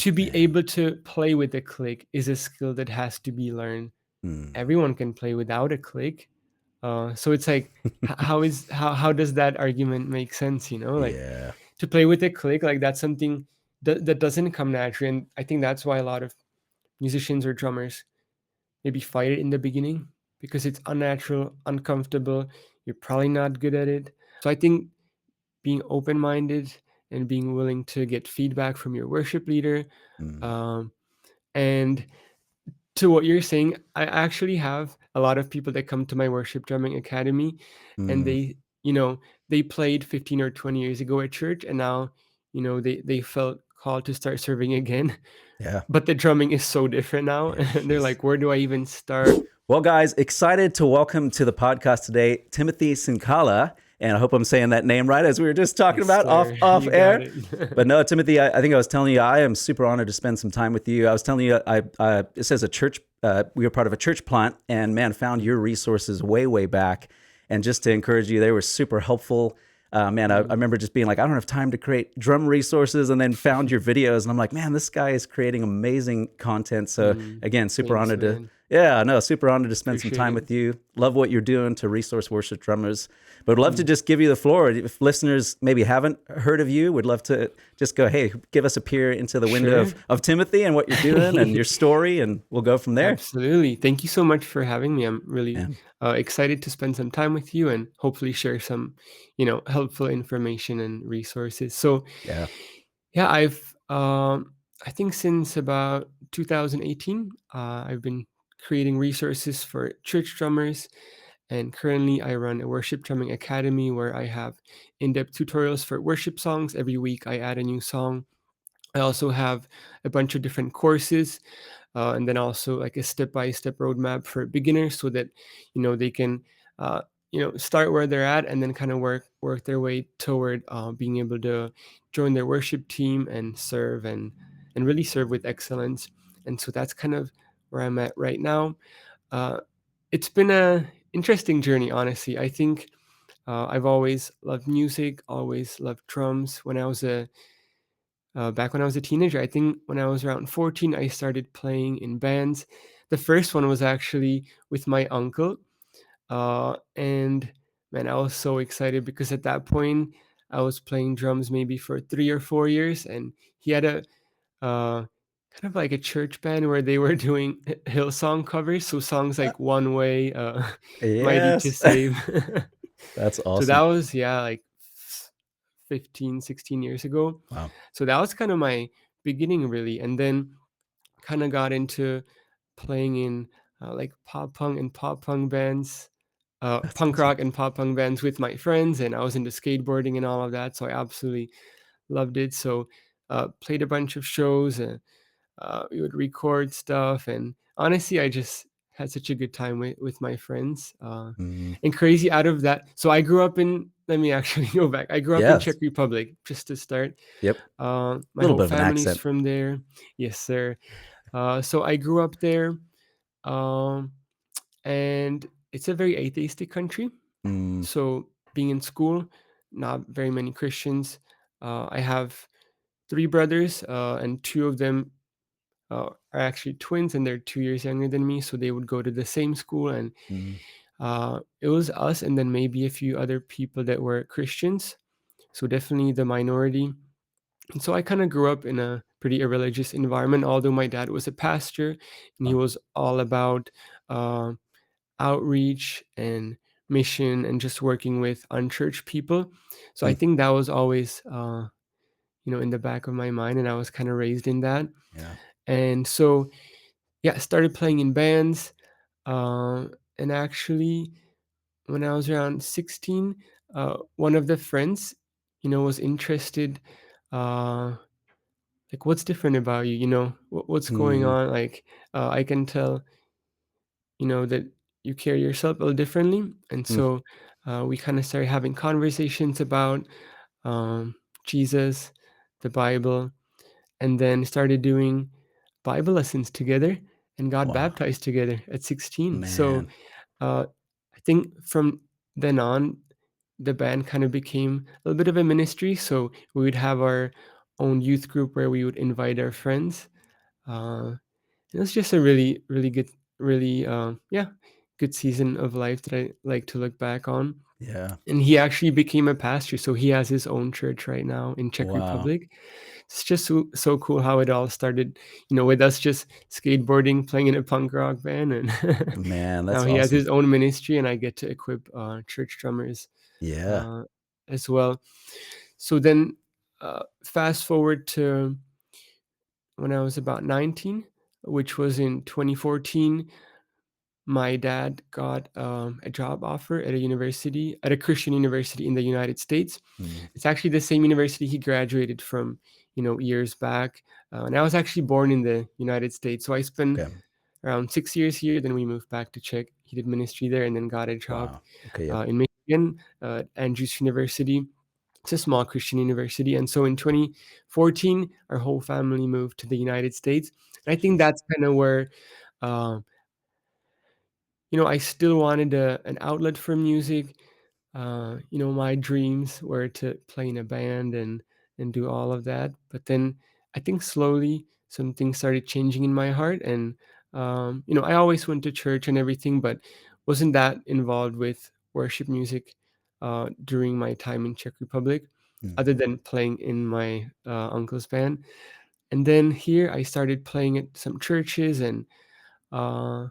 to be Man. able to play with a click is a skill that has to be learned. Mm. Everyone can play without a click. So it's like, how does that argument make sense? Like Yeah. to play with a click, like that's something that doesn't come naturally, and I think that's why a lot of musicians or drummers maybe fight it in the beginning because it's unnatural, uncomfortable. You're probably not good at it. So I think being open minded and being willing to get feedback from your worship leader. Mm. Um, and to what you're saying, I actually have a lot of people that come to my worship drumming academy and Mm. they played 15 or 20 years ago at church, and now, they felt called to start serving again. Yeah. But the drumming is so different now. It And they're is. like, where do I even start? Well, guys, excited to welcome to the podcast today Timothy Cincala, and I hope I'm saying that name right, as we were just talking Yes, about off sir. off You got air. it. But no, Timothy, I think I was telling you I am super honored to spend some time with you. I was telling you it says a church. We were part of a church plant, and man, found your resources way back, and just to encourage you, they were super helpful. Man, I Mm, remember just being like, I don't have time to create drum resources, and then found your videos, and I'm like, man, this guy is creating amazing content. So again, super thanks, honored to, man. yeah, no, super honored to spend some Appreciate time it. with you. Love what you're doing to resource worship drummers. But would love to Mm, just give you the floor. If listeners maybe haven't heard of you, would love to just go, hey, give us a peer into the window sure. of Timothy and what you're doing and your story, and we'll go from there. Absolutely. Thank you so much for having me. I'm really Man, excited to spend some time with you and hopefully share some, helpful information and resources. So, yeah, yeah, I think since about 2018, I've been creating resources for church drummers. And currently, I run a worship drumming academy where I have in depth tutorials for worship songs. Every week, I add a new song. I also have a bunch of different courses, and then also like a step-by-step roadmap for beginners so that they can uh, start where they're at and then kind of work their way toward being able to join their worship team and serve and really serve with excellence. And so that's kind of where I'm at right now. uh, it's been a interesting journey, honestly. I think I've always loved music, always loved drums. Back when I was a teenager, I think when I was around 14, I started playing in bands. The first one was actually with my uncle. And man, I was so excited because at that point, I was playing drums maybe for 3 or 4 years. And he had a kind of like a church band where they were doing Hillsong covers. So songs Uh, like One Way, Mighty to yes, Save. that's So that awesome. was, yeah, like 15, 16 years ago. Wow, So that was kind of my beginning, really. And then kind of got into playing in like pop punk bands, that's punk awesome. rock and pop punk bands with my friends. And I was into skateboarding and all of that. So I absolutely loved it. So played a bunch of shows. We would record stuff, and honestly, I just had such a good time with my friends. Mm, And crazy out of that, so I grew up in. Let me actually go back. I grew up in Czech yes, Republic, just to start. yep. A My little whole bit of an family's accent. from there. Yes, sir. So I grew up there, um, and it's a very atheistic country. Mm. So being in school, not very many Christians. I have three brothers, and two of them are actually twins, and they're 2 years younger than me. So they would go to the same school, and Mm. it was us, and then maybe a few other people that were Christians. So definitely the minority. And so I kind of grew up in a pretty irreligious environment, although my dad was a pastor, and he Wow. was all about uh, outreach and mission and just working with unchurched people. So I Mm. think that was always, in the back of my mind, and I was kind of raised in that. Yeah. And so, yeah, I started playing in bands. And actually, when I was around 16, one of the friends, was interested. Uh, like, what's different about you? What's going Mm. on? Like, I can tell, that you carry yourself a little differently. And Mm. so we kind of started having conversations about um, Jesus, the Bible, and then started doing Bible lessons together and got Wow, baptized together at 16. So man. uh, I think from then on, the band kind of became a little bit of a ministry. So we would have our own youth group where we would invite our friends. It was just a really, really good, really, yeah, good season of life that I like to look back on. Yeah. And he actually became a pastor, so he has his own church right now in Czech Wow. Republic. It's just so cool how it all started, with us just skateboarding, playing in a punk rock band, and Man, now that's he has awesome. his own ministry, and I get to equip church drummers Yeah. uh, as well. So then, fast forward to when I was about 19, which was in 2014. My dad got a job offer at a Christian university in the United States. Mm. It's actually the same university he graduated from, years back. And I was actually born in the United States, so I spent Okay. around 6 years here. Then we moved back to Czech. He did ministry there, and then got a job Wow. Okay. Yep. in Michigan, Andrews University. It's a small Christian university, and so in 2014, our whole family moved to the United States. And I think Jeez. that's kind of where. Uh, I still wanted an outlet for music. My dreams were to play in a band and do all of that. But then I think slowly some things started changing in my heart, and I always went to church and everything, but wasn't that involved with worship music during my time in Czech Republic, Mm. other than playing in my uncle's band. And then here I started playing at some churches, and uh,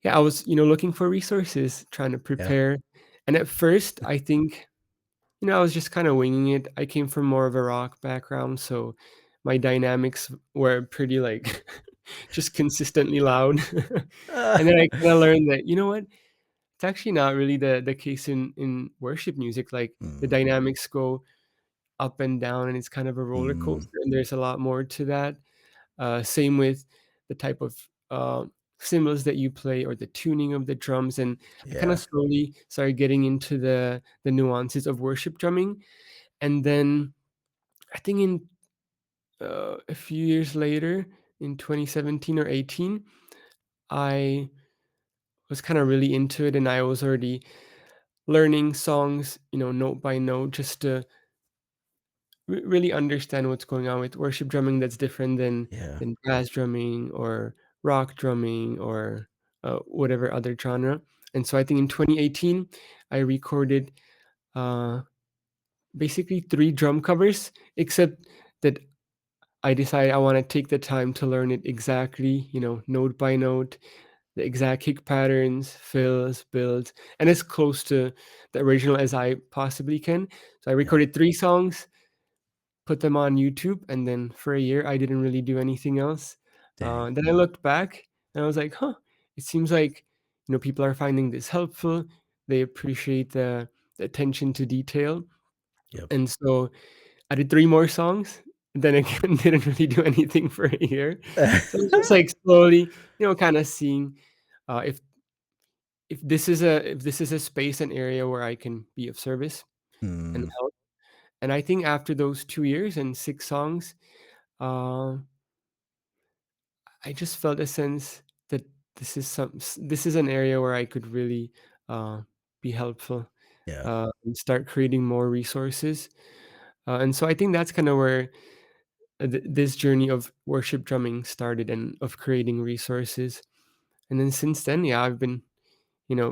yeah, I was, looking for resources, trying to Yeah. prepare. And at first, I think, I was just kind of winging it. I came from more of a rock background, so my dynamics were pretty like just consistently loud. And then I kind of learned that, it's actually not really the case in worship music. Like the Mm. dynamics go up and down, and it's kind of a roller Mm. coaster, and there's a lot more to that. Same with the type of cymbals that you play or the tuning of the drums. And I kind of Yeah. slowly started getting into the nuances of worship drumming. And then I think in a few years later, in 2017 or 18, I was kind of really into it, and I was already learning songs, note by note, just to really understand what's going on with worship drumming that's different than Yeah. jazz drumming or rock drumming or whatever other genre. And so I think in 2018, I recorded uh, basically three drum covers, except that I decided I want to take the time to learn it exactly, note by note, the exact kick patterns, fills, builds, and as close to the original as I possibly can. So I Yeah. recorded three songs, put them on YouTube, and then for a year, I didn't really do anything else. Dang. Then I looked back and I was like, huh, it seems like, people are finding this helpful. They appreciate the attention to detail. Yep. And so I did three more songs. Then again, didn't really do anything for a year. So it's just like slowly, kind of seeing if if this is a space and area where I can be of service and Mm. help. And I think after those 2 years and six songs, uh, I just felt a sense that this is an area where I could really uh, be helpful Yeah. and start creating more resources. And so I think that's kind of where this journey of worship drumming started, and of creating resources. And then since then, yeah, I've been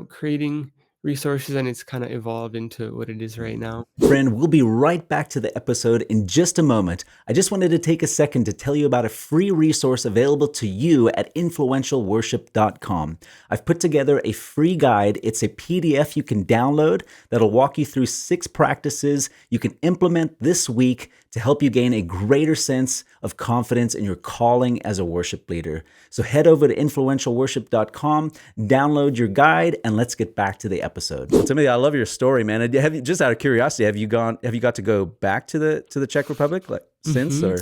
creating resources, and it's kind of evolved into what it is right now. Friend, we'll be right back to the episode in just a moment. I just wanted to take a second to tell you about a free resource available to you at influentialworship.com. I've put together a free guide. It's a PDF you can download that'll walk you through 6 practices you can implement this week to help you gain a greater sense of confidence in your calling as a worship leader. So head over to influentialworship.com, download your guide, and let's get back to the episode. Well, Timothy, I love your story, man. Have you, just out of curiosity, have you got to go back to the Czech Republic like since Hmm. or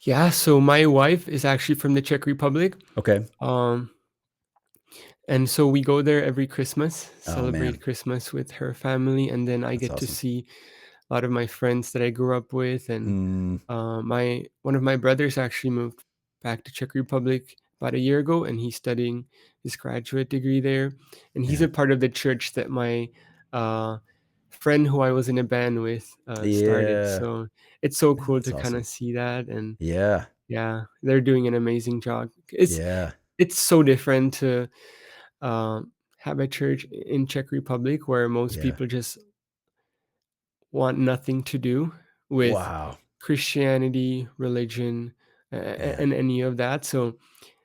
Yeah, so my wife is actually from the Czech Republic. okay? Um, And so we go there every Christmas, Oh celebrate man, Christmas with her family, and then I that's get to awesome. see a lot of my friends that I grew up with. And Mm, my one of my brothers actually moved back to Czech Republic about a year ago, and he's studying his graduate degree there. And he's yeah. a part of the church that my uh, friend who I was in a band with started. Yeah. So it's so Man, cool that's to kind of awesome. see that. And Yeah. yeah, they're doing an amazing job. Yeah. It's so different to have a church in Czech Republic where most Yeah. people just want nothing to do with Wow. Christianity, religion, Man. and any of that. So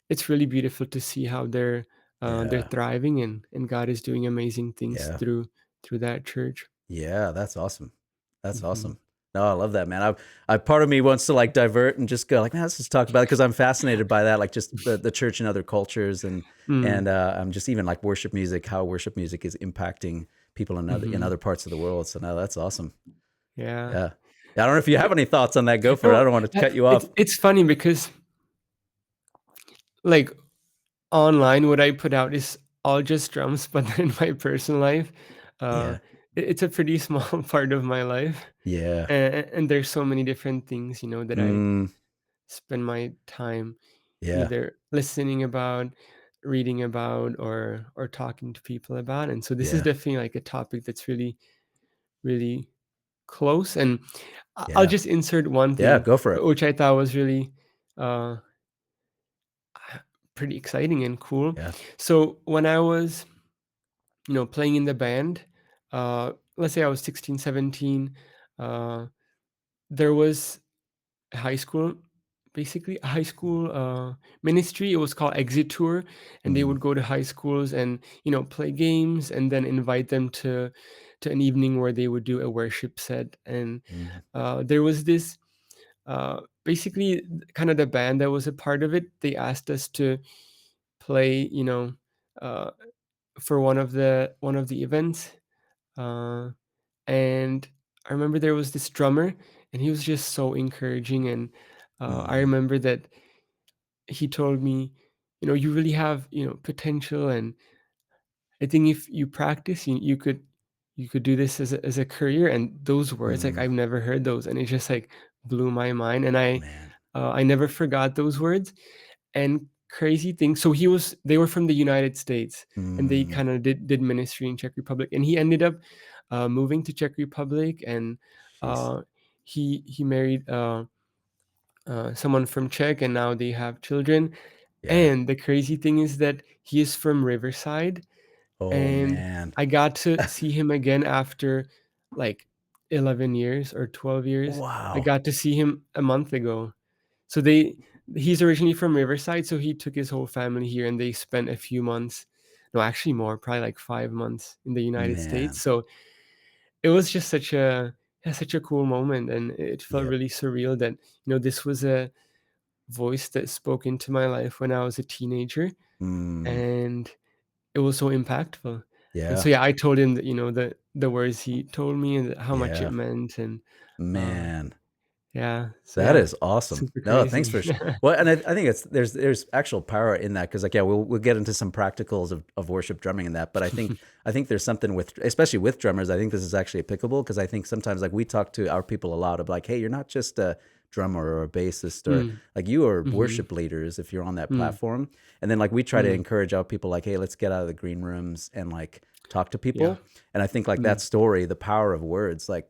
it's really beautiful to see how they're Yeah. thriving, and God is doing amazing things Yeah. through that church. Yeah, that's awesome. That's Hmm. awesome. No, I love that, man. I part of me wants to like divert and just go like, man, let's just talk about it because I'm fascinated by that, like just the church and other cultures and Mm, I'm just even like worship music, how worship music is impacting people in hmm. other parts of the world. So no, that's awesome. Yeah. Yeah. Yeah. I don't know if you have any thoughts on that. Go for it. I No, don't want to cut you it's off. it's funny because like online, what I put out is all just drums, but in my personal life, uh, Yeah. it's a pretty small part of my life, Yeah. and there's so many different things, that I Mm, spend my time yeah. either listening about, reading about, or talking to people about. And so this is Yeah. definitely like a topic that's really, really close. And I'll Yeah. just insert one Yeah. thing, Go for it. which I thought was really uh, pretty exciting and cool. Yeah. So when I was, playing in the band, let's say I was 16, 17, uh, there was high school, basically a high school ministry. It was called Exit Tour, and they Mm, would go to high schools and play games, and then invite them to an evening where they would do a worship set. And mm, there was this basically kind of the band that was a part of it. They asked us to play, uh, for one of the events. Uh, and I remember there was this drummer, and he was just so encouraging. And I mm, remember that he told me, you really have potential, and I think if you practice, you could do this as a career. And those words, like mm. I've never heard those, and it just like blew my mind. And Man. I never forgot those words. And crazy thing, so they were from the United States, and they Mm, kind of did ministry in Czech Republic, and he ended up moving to Czech Republic. And jeez. uh, he married someone from Czech, and now they have children. Yeah. And the crazy thing is that he is from Riverside, Oh, and man. I got to see him again after like 11 years or 12 years. I Wow. got to see him a month ago. So he's originally from Riverside, so he took his whole family here, and they spent a few months, no, actually more, probably like 5 months in the United States. Man. So it was just such a cool moment, and it felt Yep. really surreal that this was a voice that spoke into my life when I was a teenager, Mm, and it was so impactful. And yeah. so yeah, I told him that the words he told me, and how much it Yeah. meant. And uh, Man. yeah, so That yeah, is awesome. super No, thanks crazy. for well, and I think it's there's actual power in that because like yeah, we'll get into some practicals of worship drumming and that, but I think there's something with especially with drummers. I think this is actually applicable because I think sometimes like we talk to our people a lot of like, hey, you're not just a drummer or a bassist or Mm, like you are mhm, worship leaders if you're on that mm, platform, and then like we try to mm, encourage our people like, hey, let's get out of the green rooms and like talk to yeah, people. And I think like that mm, story, the power of words, like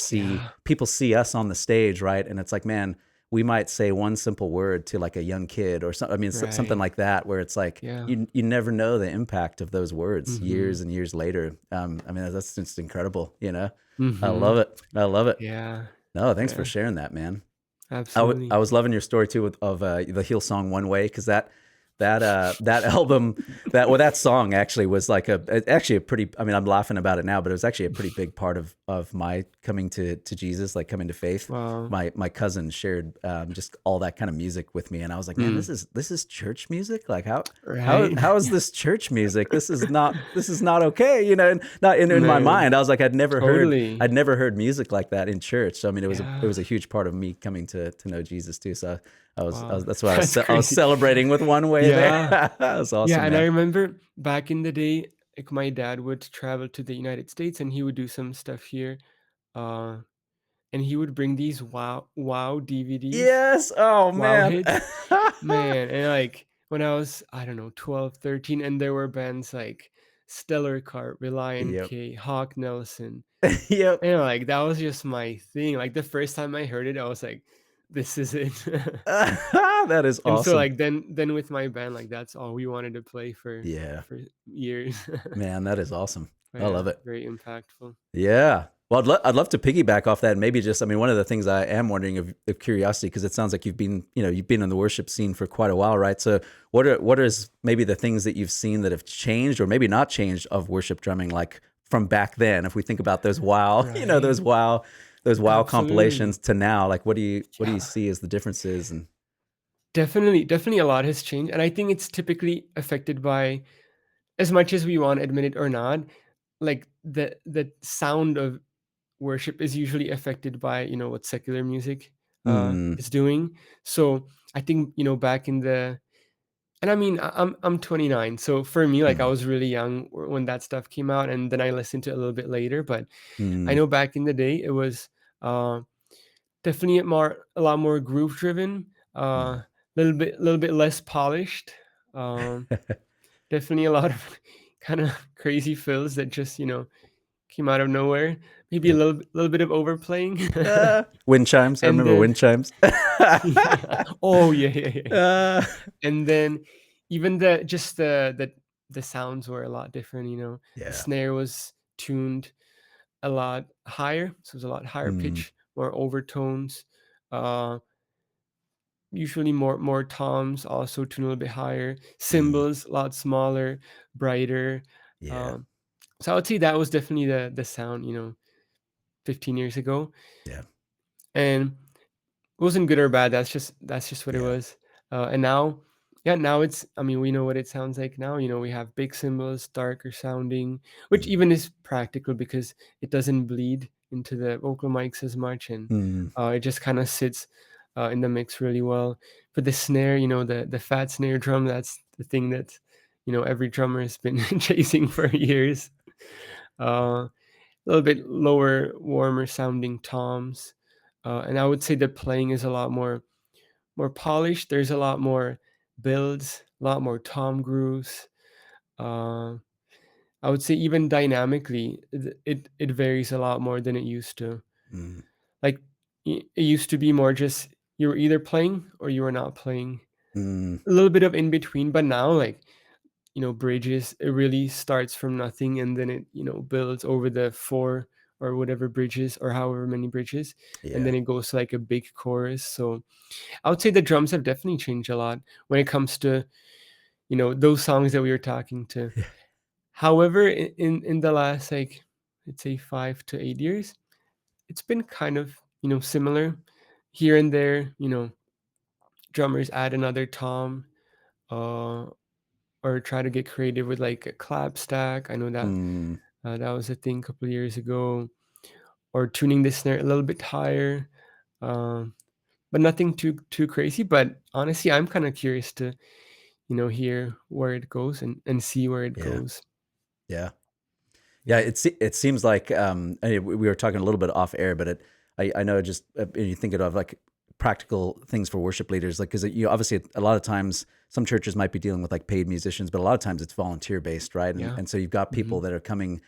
yeah, people see us on the stage, right? And it's like, man, we might say one simple word to like a young kid or something. I mean, something right, like that, where it's like yeah, you never know the impact of those words years mhm, and years later. I mean, that's just incredible. You know, I love mhm, it. I love it. yeah, No, thanks for yeah, sharing that, man. I absolutely. was loving your story too of the Heel song One Way because that album that song actually was like actually a pretty I mean I'm laughing about it now but it was actually a pretty big part of my coming to Jesus, like coming to faith. Wow, My cousin shared just all that kind of music with me and I was like, man, mm, this is church music, like right? how is this church music? This is not okay, you know. And not in my Man, mind I was like, totally, I'd never heard music like that in church. So I mean, it yeah, was a huge part of me coming to know Jesus too. So I wow, was that's why that's I was crazy. celebrating with One Way there. Yeah. That was Yeah, awesome, and I man. remember back in the day, like my dad would travel to the United States, and he would do some stuff here. Uh, and he would bring these wow DVDs, Yes. Oh wow man. hits. Man, and like when I was, I don't know, 12, 13, and there were bands like Stellar Carp, Reliant Yep. K, Hawk Nelson. Yep. And, like, that was just my thing. Like, the first time I heard it, I was like, "This is it." That is And so, awesome. like, then with my band, like, that's all we wanted to play Yeah. for years. Man, that is awesome. But I yeah, love it. very impactful. Yeah. Well, I'd love to piggyback off that and maybe just, I mean, one of the things I am wondering of curiosity, because it sounds like you've been, you've been in the worship scene for quite a while, right? So what is maybe the things that you've seen that have changed or maybe not changed of worship drumming, like from back then? If we think about those wow, Right. those wow Absolutely. compilations to now, like what do you Yeah. see as the differences? And Definitely a lot has changed, and I think it's typically affected by, as much as we wanna admit it or not, like, the sound of worship is usually affected by, what secular music, mm, is doing. So, I think, back in the and I mean, I'm 29, so for me, like, I mm, was really young when that stuff came out, and then I listened to it a little bit later, but I mm, know back in the day, it was, definitely a lot more groove driven, mm. little bit less polished, um, definitely a lot of kinda crazy fills that just, came out of nowhere, maybe a Yep. little bit of overplaying. Wind chimes. I And remember then wind chimes. yeah. Oh, yeah, yeah, yeah, yeah. uh, And then even the sounds were a lot different, The yeah. snare was tuned a lot higher, so it was a lot higher Mm, pitch, more overtones, uh, usually more toms, also tuned a little bit higher, mm, cymbals a lot smaller, brighter, yeah. um, so I would say that was definitely the sound, 15 years ago, Yeah. and it wasn't good or bad, that's just what it Yeah. was, and now yeah, now it's I mean, we know what it sounds like now, we have big cymbals, darker sounding, which Mm, even is practical because it doesn't bleed into the vocal mics as much, and, mm, it just kinda sits, in the mix really well. For the snare, the fat snare drum, that's the thing that, every drummer has been chasing for years. A little bit lower, warmer sounding toms, and I would say the playing is a lot more polished. There's a lot more builds, a lot more tom grooves. Uh, I would say even dynamically, it varies a lot more than it used to. mm, Like it used to be more just you were either playing or you were not playing. mm, A little bit of in between, but now like bridges, it really starts from nothing and then it, builds over the four or whatever bridges or however many bridges, and yeah. then it goes to like a big chorus. So I would say the drums have definitely changed a lot when it comes to, those songs that we were talking to. Yeah. However, in the last like let's say 5 to 8 years, it's been kind of, similar here and there, drummers add another tom, uh or try to get creative with like a clap stack. I know that Mm, that was a thing a couple of years ago, or tuning the snare a little bit higher, um, but nothing too crazy. But honestly, I'm kind of curious to hear where it goes and see where it yeah. goes. Yeah. Yeah, Yeah, it seems like I mean, we were talking a little bit off air, but I know just you thinking of like practical things for worship leaders, like because you obviously a lot of times some churches might be dealing with like paid musicians, but a lot of times it's volunteer based, right? yeah, And so you've got hmm people that are coming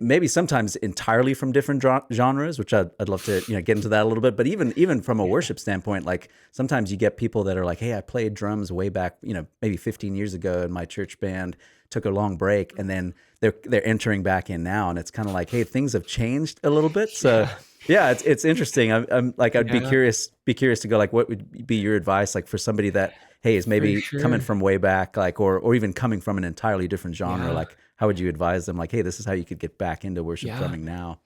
maybe sometimes entirely from different genres, which I'd love to get into that a little bit. But even from a yeah, worship standpoint, like sometimes you get people that are like, hey, I played drums way back, maybe 15 years ago in my church band, took a long break, and then they're entering back in now, and it's kind of like, hey, things have changed a little bit. So yeah, yeah, it's interesting. I'm like, I'd yeah, be curious to go like, what would be your advice like for somebody that, hey, is for maybe coming sure. from way back, like, or even coming from an entirely different genre, Yeah, like how would you advise them like, hey, this is how you could get back into worship yeah. drumming now?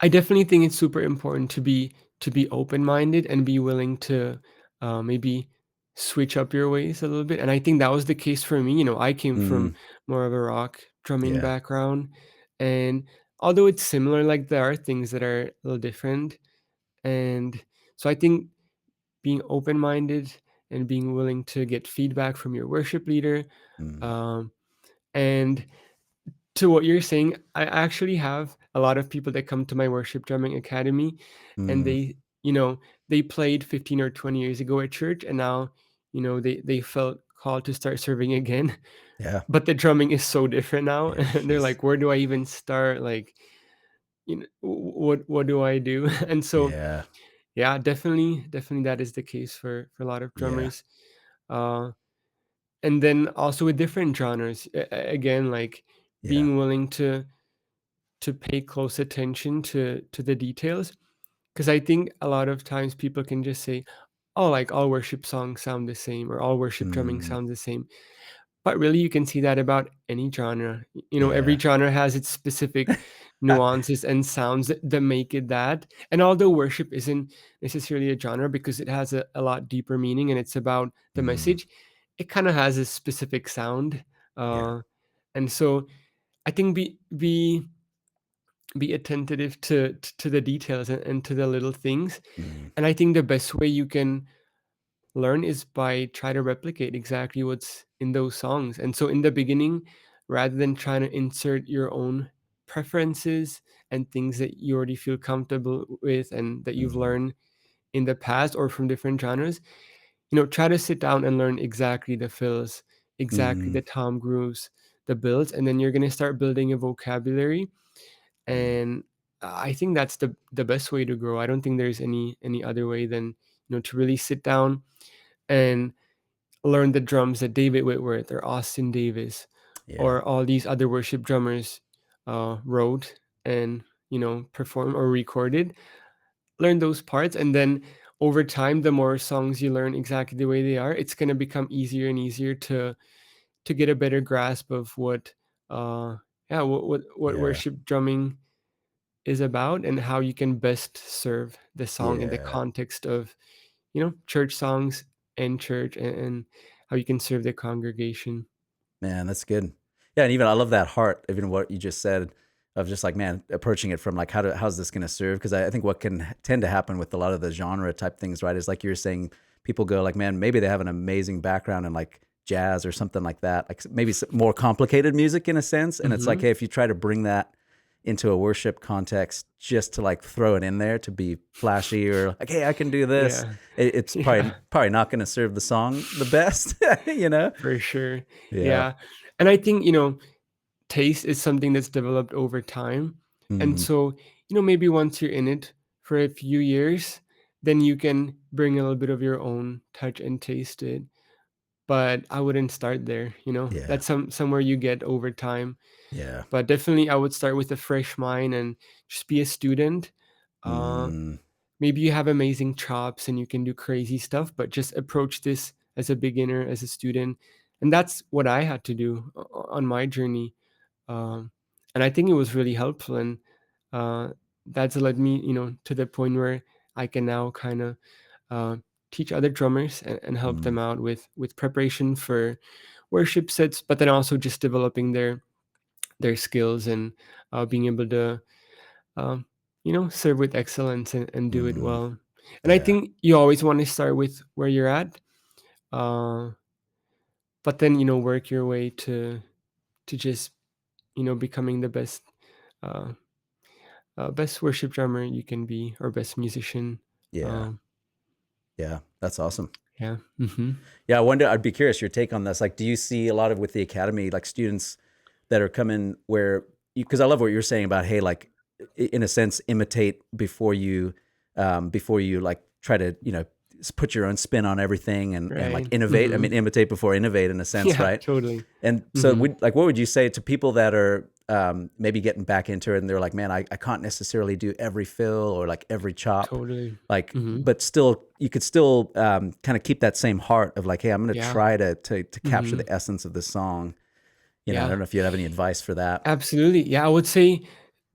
I definitely think it's super important to be open-minded and be willing to, maybe switch up your ways a little bit, and I think that was the case for me. I came from Mm, more of a rock drumming yeah. background, and although it's similar, like, there are things that are a little different, and so I think being open-minded and being willing to get feedback from your worship leader, Mm, um, and to what you're saying, I actually have a lot of people that come to my worship drumming academy, and mm, they played 15 or 20 years ago at church, and now, they felt called to start serving again. Yeah. But the drumming is so different now, and they're Yes. like, "Where do I even start?" Like, what do I do? And so, Yeah. yeah, definitely that is the case for a lot of Yeah. drummers. Uh, and then also with different genres, again, like Yeah. being willing to pay close attention to the details, because I think a lot of times people can just say, "Oh, like all worship songs sound the same," or "All worship drumming Mm, sounds the same." But really, you can see that about any genre. Every yeah. genre has its specific nuances and sounds that make it that. And although worship isn't necessarily a genre because it has a lot deeper meaning and it's about the Mm, message, it kind of has a specific sound. yeah. Uh, and so I think be attentive to the details and to the little things. Mm, And I think the best way you can learn is by try to replicate exactly what's in those songs. And so in the beginning, rather than trying to insert your own preferences and things that you already feel comfortable with and that you've mhm, learned in the past or from different genres, try to sit down and learn exactly the fills, exactly mhm, the tom grooves, the builds, and then you're going to start building a vocabulary. mm, And I think that's the best way to grow. I don't think there's any other way than to really sit down and learn the drums that David Whitworth or Austin Davis yeah. or all these other worship drummers wrote and performed or recorded. Learn those parts, and then over time, the more songs you learn exactly the way they are, it's gonna become easier and easier to get a better grasp of what yeah what Yeah. worship drumming is about and how you can best serve the song in the Yeah. context of church songs and church, and how you can serve the congregation. Man, that's good. Yeah, and even I love that heart, even what you just said of just like, man, approaching it from like, how's this going to serve? Because I think what can tend to happen with a lot of the genre type things, right, is like you're saying, people go like, man, maybe they have an amazing background in like jazz or something like that, like maybe more complicated music in a sense, and it's like, Mhm. hey, if you try to bring that into a worship context, just to like throw it in there to be flashy or like, hey, I can do this, Yeah. it's Yeah, probably not going to serve the song the best, you know? for sure. Yeah. Yeah. And I think, taste is something that's developed over time. And Mhm. so, maybe once you're in it for a few years, then you can bring a little bit of your own touch and taste to it. But I wouldn't start there, Yeah. That's somewhere you get over time. Yeah. But definitely I would start with a fresh mind and just be a student. Uh, Mm, Maybe you have amazing chops and you can do crazy stuff, but just approach this as a beginner, as a student. And that's what I had to do on my journey. And I think it was really helpful. And uh, that's led me, to the point where I can now kind of uh, teach other drummers and help mm, them out with preparation for worship sets, but then also just developing their skills and being able to serve with excellence and do it mm, well. And I yeah. think you always want to start with where you're at, uh, but then work your way to just becoming the uh, best worship drummer you can be or best musician. Yeah. Um, Yeah. That's awesome. yeah. Hmm. Yeah, I wonder, I'd be curious your take on this. Like, do you see a lot of with the academy, like students that are coming where you, because I love what you're saying about, hey, like in a sense, imitate before you like try to, put your own spin on everything and like Right. innovate. I Hmm. mean, imitate before innovate in a sense, Yeah. right? Totally. And so, Hmm. we like, what would you say to people that are maybe getting back into it and they're like, man, I can't necessarily do every fill or like every chop, Totally. like, Hmm. but still, you could still kind of keep that same heart of like, hey, I'm going to Yeah. try to capture Hmm. the essence of this song. I Yeah. don't know if you have any advice for that. Absolutely. Yeah. I would say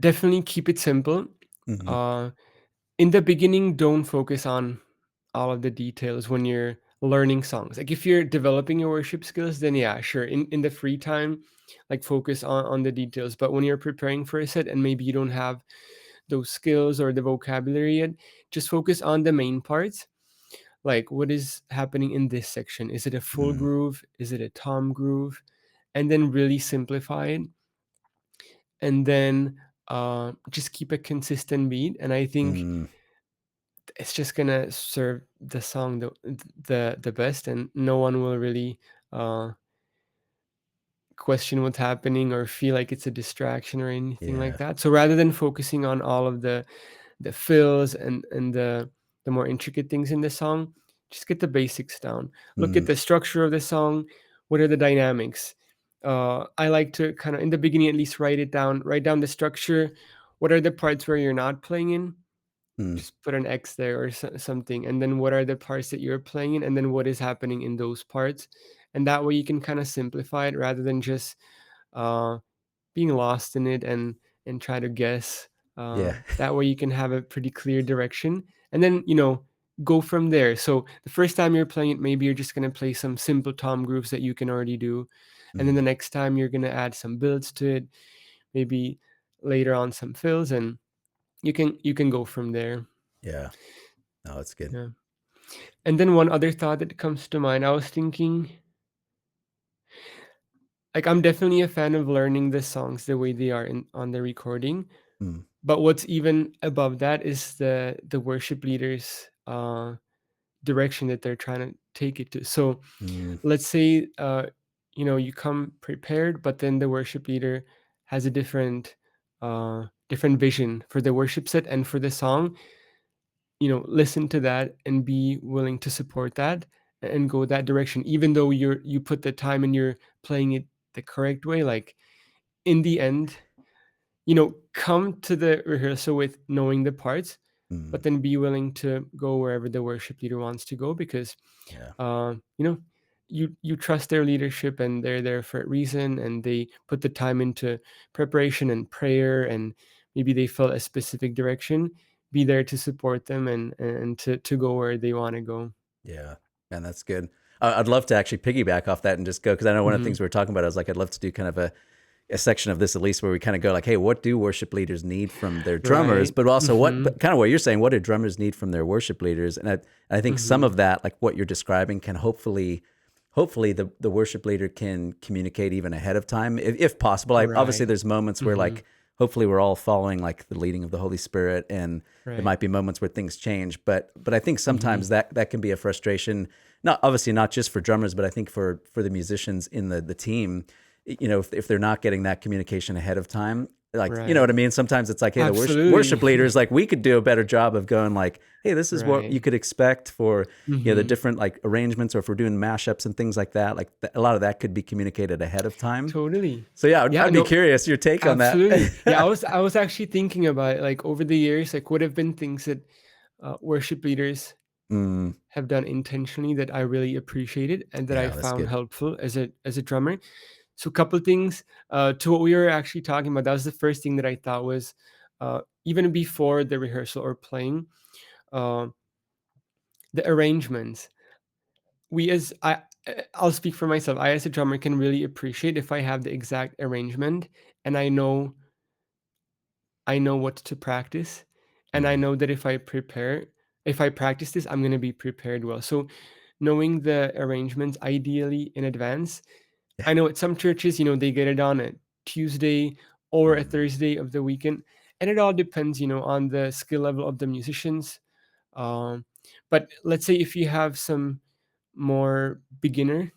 definitely keep it simple. Hmm. Uh, in the beginning, don't focus on all of the details when you're learning songs. Like if you're developing your worship skills, then yeah, sure. In the free time, like focus on the details. But when you're preparing for a set and maybe you don't have those skills or the vocabulary yet, just focus on the main parts. Like what is happening in this section? Is it a full Mm, groove? Is it a tom groove? And then really simplify it. And then just keep a consistent beat. And I think mm, it's just gonna serve the song the best, and no one will really question what's happening or feel like it's a distraction or anything like Yeah. that. So rather than focusing on all of the fills and the more intricate things in the song, just get the basics down. Look at Mm, the structure of the song. What are the dynamics? I like to kind of in the beginning at least write it down. Write down the structure. What are the parts where you're not playing in? mm, Just put an X there or something. And then what are the parts that you're playing in? And then what is happening in those parts? And that way you can kind of simplify it rather than just uh, being lost in it and try to guess. yeah. That way you can have a pretty clear direction, and then go from there. So the first time you're playing it, maybe you're just gonna play some simple tom grooves that you can already do, and then Mm, the next time you're gonna add some builds to it, maybe later on some fills, and you can go from there. yeah. No, it's good. Yeah. And then one other thought that comes to mind, I was thinking, like I'm definitely a fan of learning the songs the way they are in on the recording. Mm, But what's even above that is the worship leaders' direction that they're trying to take it to. So mm, let's say you come prepared, but then the worship leader has a different vision for the worship set and for the song. Listen to that and be willing to support that and go that direction, even though you put the time and you're playing it the correct way. Like in the end, come to the rehearsal with knowing the parts, but mm, then be willing to go wherever the worship leader wants to go because, yeah. uh, you know, you trust their leadership and they're there for a reason and they put the time into preparation and prayer and maybe they felt a specific direction. Be there to support them and to go where they want to go. Yeah, man, that's good. I'd love to actually piggyback off that and just go because I know one of the Hmm. things we were talking about. I was like, I'd love to do kind of a section of this at least where we kind of go like, hey, what do worship leaders need from their drummers? Right. But also, Hmm. but kind of what you're saying, what do drummers need from their worship leaders? And I think some Hmm. of that, like what you're describing, can hopefully the worship leader can communicate even ahead of time if possible. Obviously Right. there's moments where Hmm. like hopefully we're all following like the leading of the Holy Spirit, and there Right. might be moments where things change, but I think Hmm. sometimes that can be a frustration, not obviously not just for drummers, but I think for the musicians in the team, if they're not getting that communication ahead of time, like, you know what Right. I mean? Sometimes it's like, hey, the Absolutely. worship leaders, like we could do a better job of going like, hey, this is what you Right. could expect for, the Hmm. different like arrangements, or if we're doing mashups and things like that, like a lot of that could be communicated ahead of time. Totally. So yeah, Yeah, I'd be no, curious your take on that. absolutely. Yeah, I was actually thinking about it, like over the years, like what have been things that worship leaders Mm, have done intentionally that I really appreciated and that I yeah, that's found good. helpful as a drummer. So a couple of things to what we were actually talking about. That was the first thing that I thought was even before the rehearsal or playing, uh, the arrangements. We as I'll speak for myself. I as a drummer can really appreciate if I have the exact arrangement and I know what to practice, and I Mm, know that if I practice this, I'm gonna be prepared well. So knowing the arrangements ideally in advance. yeah. I know at some churches, they get it on a Tuesday or a Mm, Thursday of the weekend, and it all depends, on the skill level of the musicians. Um, but let's say if you have some more beginner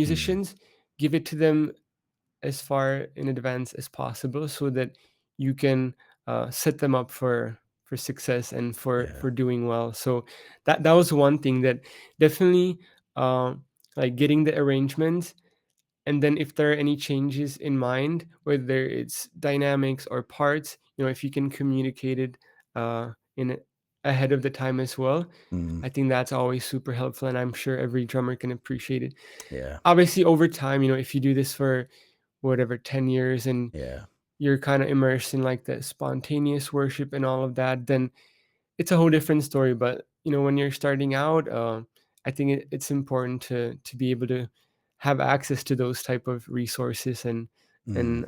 mm, musicians, give it to them as far in advance as possible so that you can set them up for success and for yeah. doing well. So that was one thing that definitely like getting the arrangements, and then if there are any changes in mind, whether it's dynamics or parts, if you can communicate it in ahead of the time as well, Mm, I think that's always super helpful, and I'm sure every drummer can appreciate it. yeah. Obviously, over time, if you do this for whatever 10 years and Yeah. you're kind of immersed in like the spontaneous worship and all of that, then it's a whole different story. But when you're starting out, I think it's important to be able to have access to those type of resources and Mm,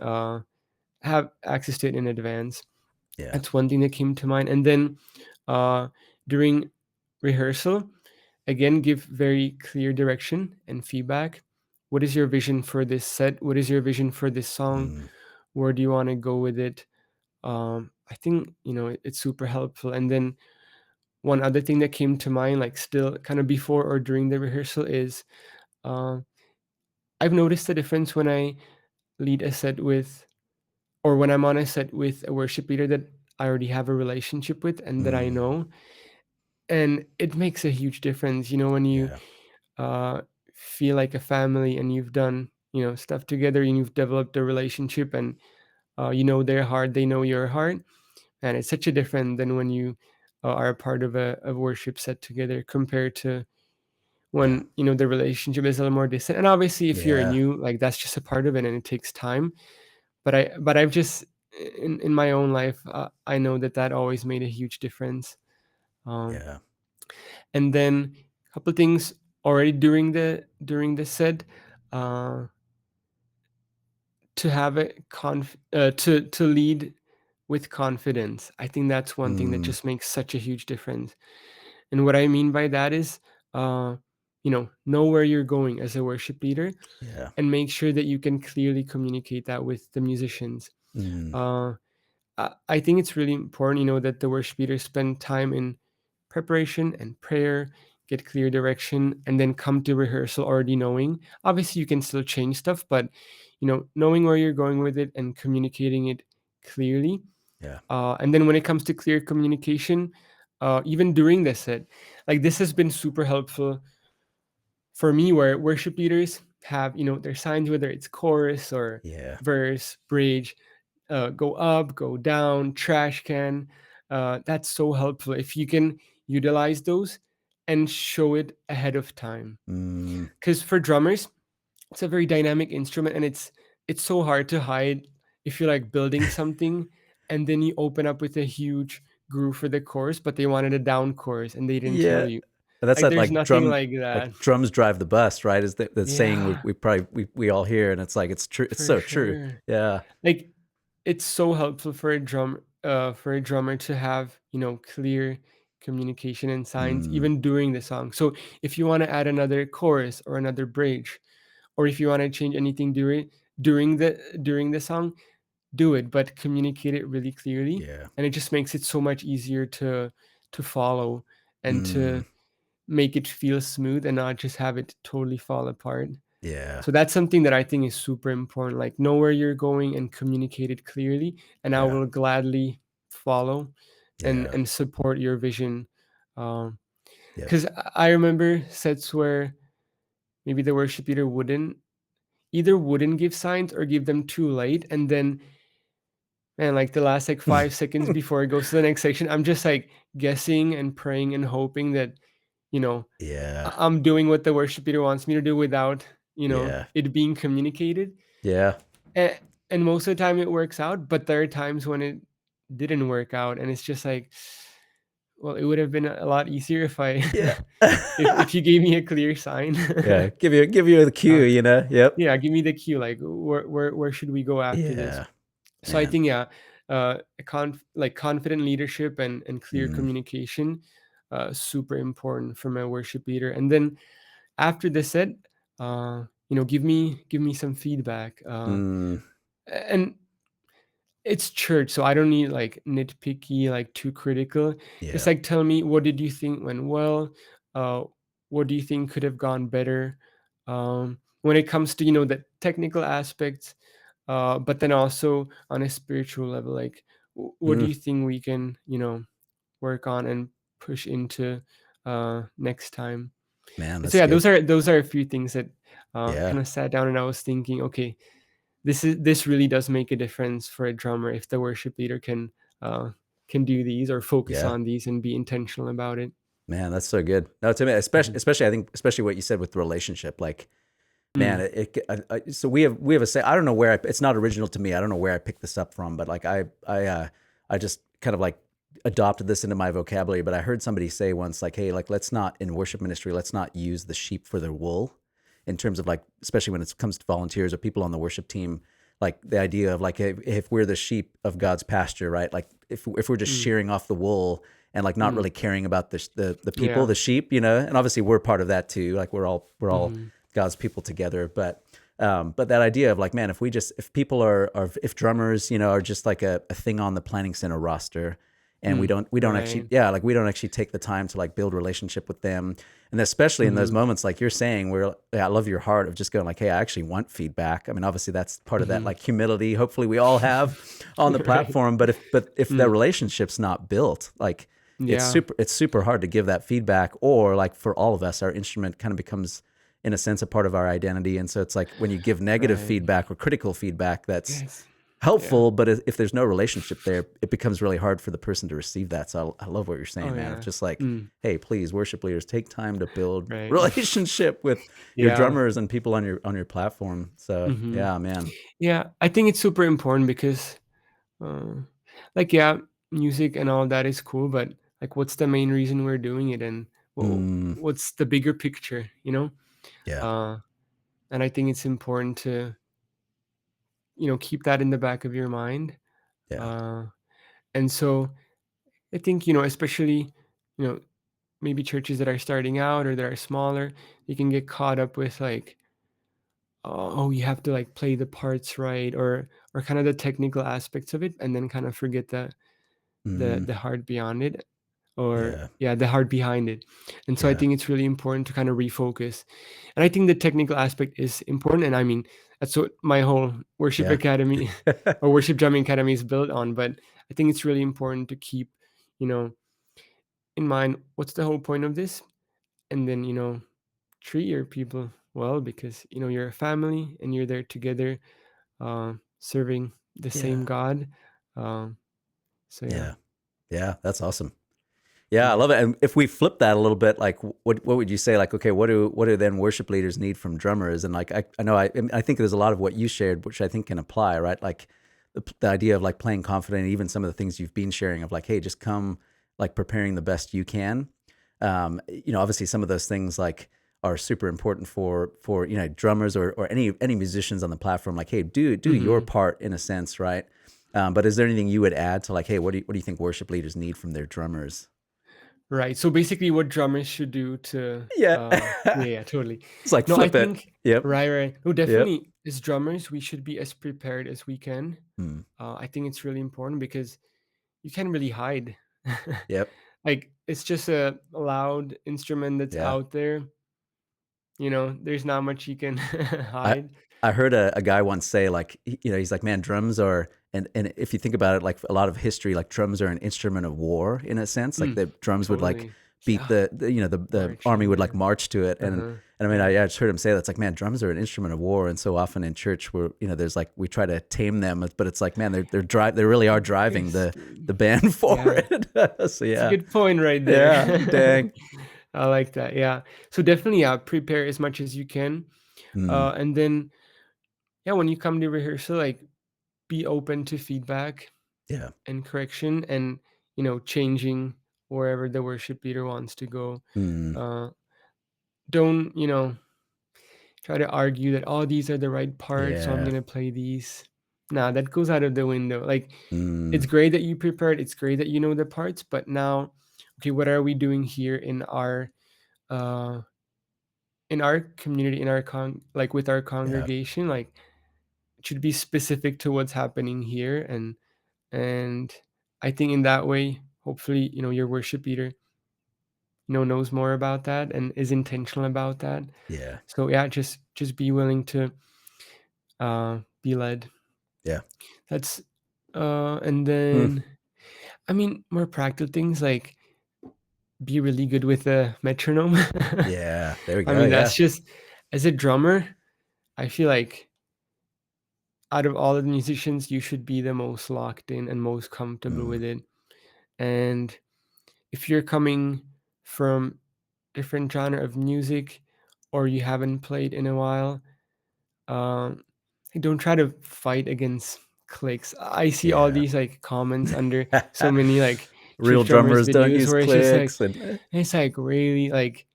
have access to it in advance. yeah. That's one thing that came to mind. And then uh, during rehearsal, again, give very clear direction and feedback. What is your vision for this set? What is your vision for this song? Mm, Where do you want to go with it? I think it's super helpful. And then one other thing that came to mind, like still kind of before or during the rehearsal, is uh, I've noticed the difference when I lead a set with, or when I'm on a set with a worship leader that I already have a relationship with and that I Mm, know, and it makes a huge difference. When you yeah. uh, feel like a family and you've done stuff together and you've developed a relationship, and their heart, they know your heart, and it's such a different than when you are a part of a worship set together compared to Yeah. when the relationship is a little more distant. And obviously if you're Yeah. new, like, that's just a part of it and it takes time. But I've just, in my own life, I know that that always made a huge difference. um Yeah. and then a couple things already during the set, uh to have a to lead with confidence. I think that's one thing that Mm, just makes such a huge difference. And what I mean by that is, know where you're going as a worship leader, yeah. and make sure that you can clearly communicate that with the musicians. Mm, uh I think it's really important, that the worship leaders spend time in preparation and prayer, get clear direction, and then come to rehearsal already knowing. Obviously, you can still change stuff, but knowing where you're going with it and communicating it clearly. yeah. And then when it comes to clear communication, even during the set, like, this has been super helpful for me, where worship leaders have their signs, whether it's chorus or Yeah. verse, bridge, go up, go down, trash can. That's so helpful if you can utilize those and show it ahead of time. Mm, Because for drummers, it's a very dynamic instrument, and it's so hard to hide if you're like building something, and then you open up with a huge groove for the chorus, but they wanted a down chorus and they didn't tell yeah. you. That's Like, that there's nothing like that. like drums drive the bus, right? Is the saying Yeah, we probably we all hear, and it's like it's true. It's for so true. sure. Yeah. Like, it's so helpful for a drummer to have clear communication and signs Mm, even during the song. So if you want to add another chorus or another bridge, or if you want to change anything during the song, do it, but communicate it really clearly, yeah. and it just makes it so much easier to follow and Mm, to make it feel smooth and not just have it totally fall apart. yeah. So that's something that I think is super important. Like, know where you're going and communicate it clearly, and I Yeah. will gladly follow and Yeah. and support your vision. Um, Yep. because I remember sets where maybe the worship leader wouldn't give signs or give them too late, and then, man, like, the last like 5 seconds before it goes to the next section, I'm just like guessing and praying and hoping that you know Yeah. I'm doing what the worship leader wants me to do without Yeah. it being communicated. Yeah. And, and most of the time it works out, but there are times when it didn't work out, and it's just like, well, it would have been a lot easier if I Yeah. if you gave me a clear sign. Yeah. Give you the cue, uh, you know? Yep. yeah, give me the cue, like, where should we go after this? Yeah. So I Man. think, yeah, like confident leadership and clear Mm, communication, super important from a worship leader. And then after the set, give me some feedback. mm, And it's church, so I don't need like nitpicky, like too critical. Just yeah. like, tell me, what did you think went well? Uh, what do you think could have gone better? When it comes to the technical aspects, but then also on a spiritual level, like, what do Mm, you think we can work on and push into next time? man, And so that's yeah, good. those are a few things that Yeah. kind of sat down and I was thinking, okay, this really does make a difference for a drummer if the worship leader uh, can do these or focus Yeah. on these and be intentional about it. Man, that's so good. No, to me, Mhm. especially I think especially what you said with the relationship, like man, Mm, so we have a say. I don't know where it's not original to me. I don't know where I picked this up from, but like I just kind of like adopted this into my vocabulary. But I heard somebody say once, like, hey, like let's not in worship ministry, let's not use the sheep for their wool, in terms of like, especially when it comes to volunteers or people on the worship team. Like the idea of like if we're the sheep of God's pasture, right? Like if we're just mm, shearing off the wool and like not mm. really caring about the people, Yeah. the sheep, you know, and obviously we're part of that too. Like we're all Mhm. God's people together. But that idea of like, man, if people are if drummers, you know, are just like a thing on the planning center roster, and we don't actually, Right. yeah, like we don't actually take the time to like build relationship with them. And especially in those Mhm. moments like you're saying where, yeah, I love your heart of just going like, hey, I actually want feedback. I mean, obviously that's part of that Mhm. like humility hopefully we all have on the Right. platform, but if the Mm. relationship's not built, like Yeah. it's super hard to give that feedback. Or like for all of us, our instrument kind of becomes in a sense a part of our identity. And so it's like when you give negative Right. feedback or critical feedback, that's Yes. Yeah. helpful, but if there's no relationship there, it becomes really hard for the person to receive that. So I love what you're Oh, saying, man, of yeah. just like, Mm. hey, please, worship leaders, take time to build Right. relationship with your Yeah. drummers and people on your platform. So Mhm. yeah, man. Yeah, I think it's super important because, uh, like, yeah, music and all that is cool, but, like, what's the main reason we're doing it, and Mm, what's the bigger picture, you know? yeah, Uh, and I think it's important to, keep that in the back of your mind. yeah, Uh, and so I think, especially, you know, maybe churches that are starting out or that are smaller, you can get caught up with like, oh, you have to like play the parts right, or kind of the technical aspects of it, and then kind of forget the mm, the heart beyond it, or yeah, yeah, the heart behind it. And so I yeah, think it's really important to kind of refocus. And I think the technical aspect is important. And I mean, that's what my whole worship yeah, academy or worship drumming academy is built on. But I think it's really important to keep, you know, in mind what's the whole point of this, and then treat your people well, because you're a family and you're there together, serving the same yeah, God. Um, so yeah. yeah, yeah. That's awesome. Yeah, I Mm. love it. And if we flip that a little bit, like what would you say? Like, okay, what do then worship leaders need from drummers? And like I know I think there's a lot of what you shared, which I think can apply, right? Like the idea of like playing confident, even some of the things you've been sharing of like, hey, just come like preparing the best you can. Obviously some of those things like are super important for drummers or any musicians on the platform. Like, hey, do your Hmm. part in a sense, right? But is there anything you would add to like, hey, what do you think worship leaders need from their drummers? Right. So basically, what drummers should do to, Yeah. yeah, yeah, totally. It's like No, I flip it. think, Yep. right, right. No, Yep. definitely, as drummers, we should be as prepared as we can. Mm. I think it's really important because you can't really hide. Yep. Like, it's just a loud instrument that's Yeah. out there. There's not much you can I hide. I heard a guy once say like he's like, man, drums are, and if you think about it, like a lot of history, like drums are an instrument of war in a sense. Like Mm, the drums would like totally. beat Yeah. the army Marching would like or, march to it. And uh-huh. I mean, Yeah. I just heard him say that's like, man, drums are an instrument of war. And so often in church where there's like we try to tame them, but it's like, man, they really are driving the Basically. band Yeah. forward. So It's a yeah. good point right there. Yeah. Dang. I like that. Yeah. So definitely, yeah, prepare as much as you can. Mm, And then, yeah, when you come to rehearsal, like, be open to feedback yeah. and correction, and, changing wherever the worship leader wants to go. Mm, Uh, don't, try to argue that, oh, these are the right parts, so I'm yeah. going to play these. Nah, that goes out of the window. Like, Mm, it's great that you prepared. It's great that you know the parts, but now, okay, what are we doing here uh, in our community, in our like with our yeah. congregation? Like, it should be specific to what's happening here, and I think in that way, hopefully, your worship leader, knows more about that and is intentional about that. Yeah. So yeah, just be willing to be led. Yeah. That's and Mm, then, I mean, more practical things like be really good with the metronome. yeah. There we I go. mean, Yeah. that's just, as a drummer, I feel like out of all of the musicians, you should be the most locked in and most comfortable Mm, with it. And if you're coming from different genre of music, or you haven't played in a while, um, don't try to fight against clicks. I see all yeah. these like comments under so many like Real church drummers drummers don't videos use where it's just like, clicks and it's like really like,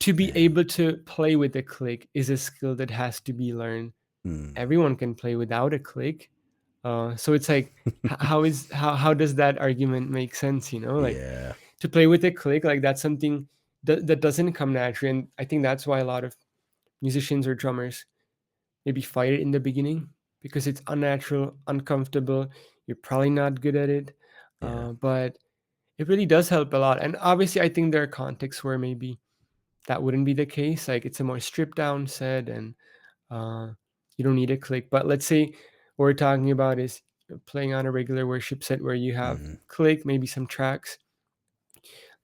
to be man. able to play with a click is a skill that has to be learned. Mm, Everyone can play without a click. So it's like, how does that argument make sense? Like, yeah. to play with a click, like, that's something that doesn't come naturally, and I think that's why a lot of musicians or drummers maybe fight it in the beginning, because it's unnatural, uncomfortable. You're probably not good at it. Yeah. But it really does help a lot. And obviously, I think there are contexts where maybe that wouldn't be the case. Like it's a more stripped down set, and uh, you don't need a click. But let's say what we're talking about is playing on a regular worship set where you have Hmm. click, maybe some tracks.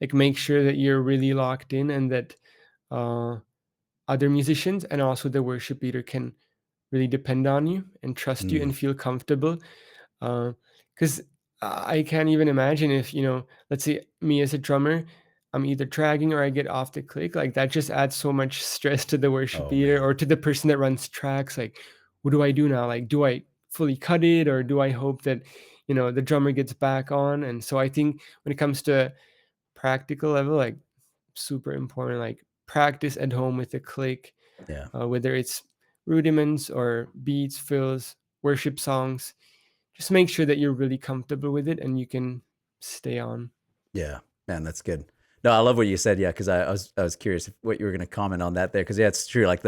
Like make sure that you're really locked in, and that uh, other musicians and also the worship leader can really depend on you and trust you Mm. and feel comfortable. Because I can't even imagine if, let's say me as a drummer, I'm either dragging or I get off the click. Like that just adds so much stress to the worship Oh leader man. or to the person that runs tracks. Like, what do I do now? Like, do I fully cut it, or do I hope that, the drummer gets back on? And so I think when it comes to practical level, like super important, like practice at home with the click, Yeah. whether it's rudiments or beats, fills, worship songs. Just make sure that you're really comfortable with it and you can stay on. Yeah, man, that's good. No, I love what you said. Yeah, because I was curious what you were going to comment on that there. Because yeah, it's true. Like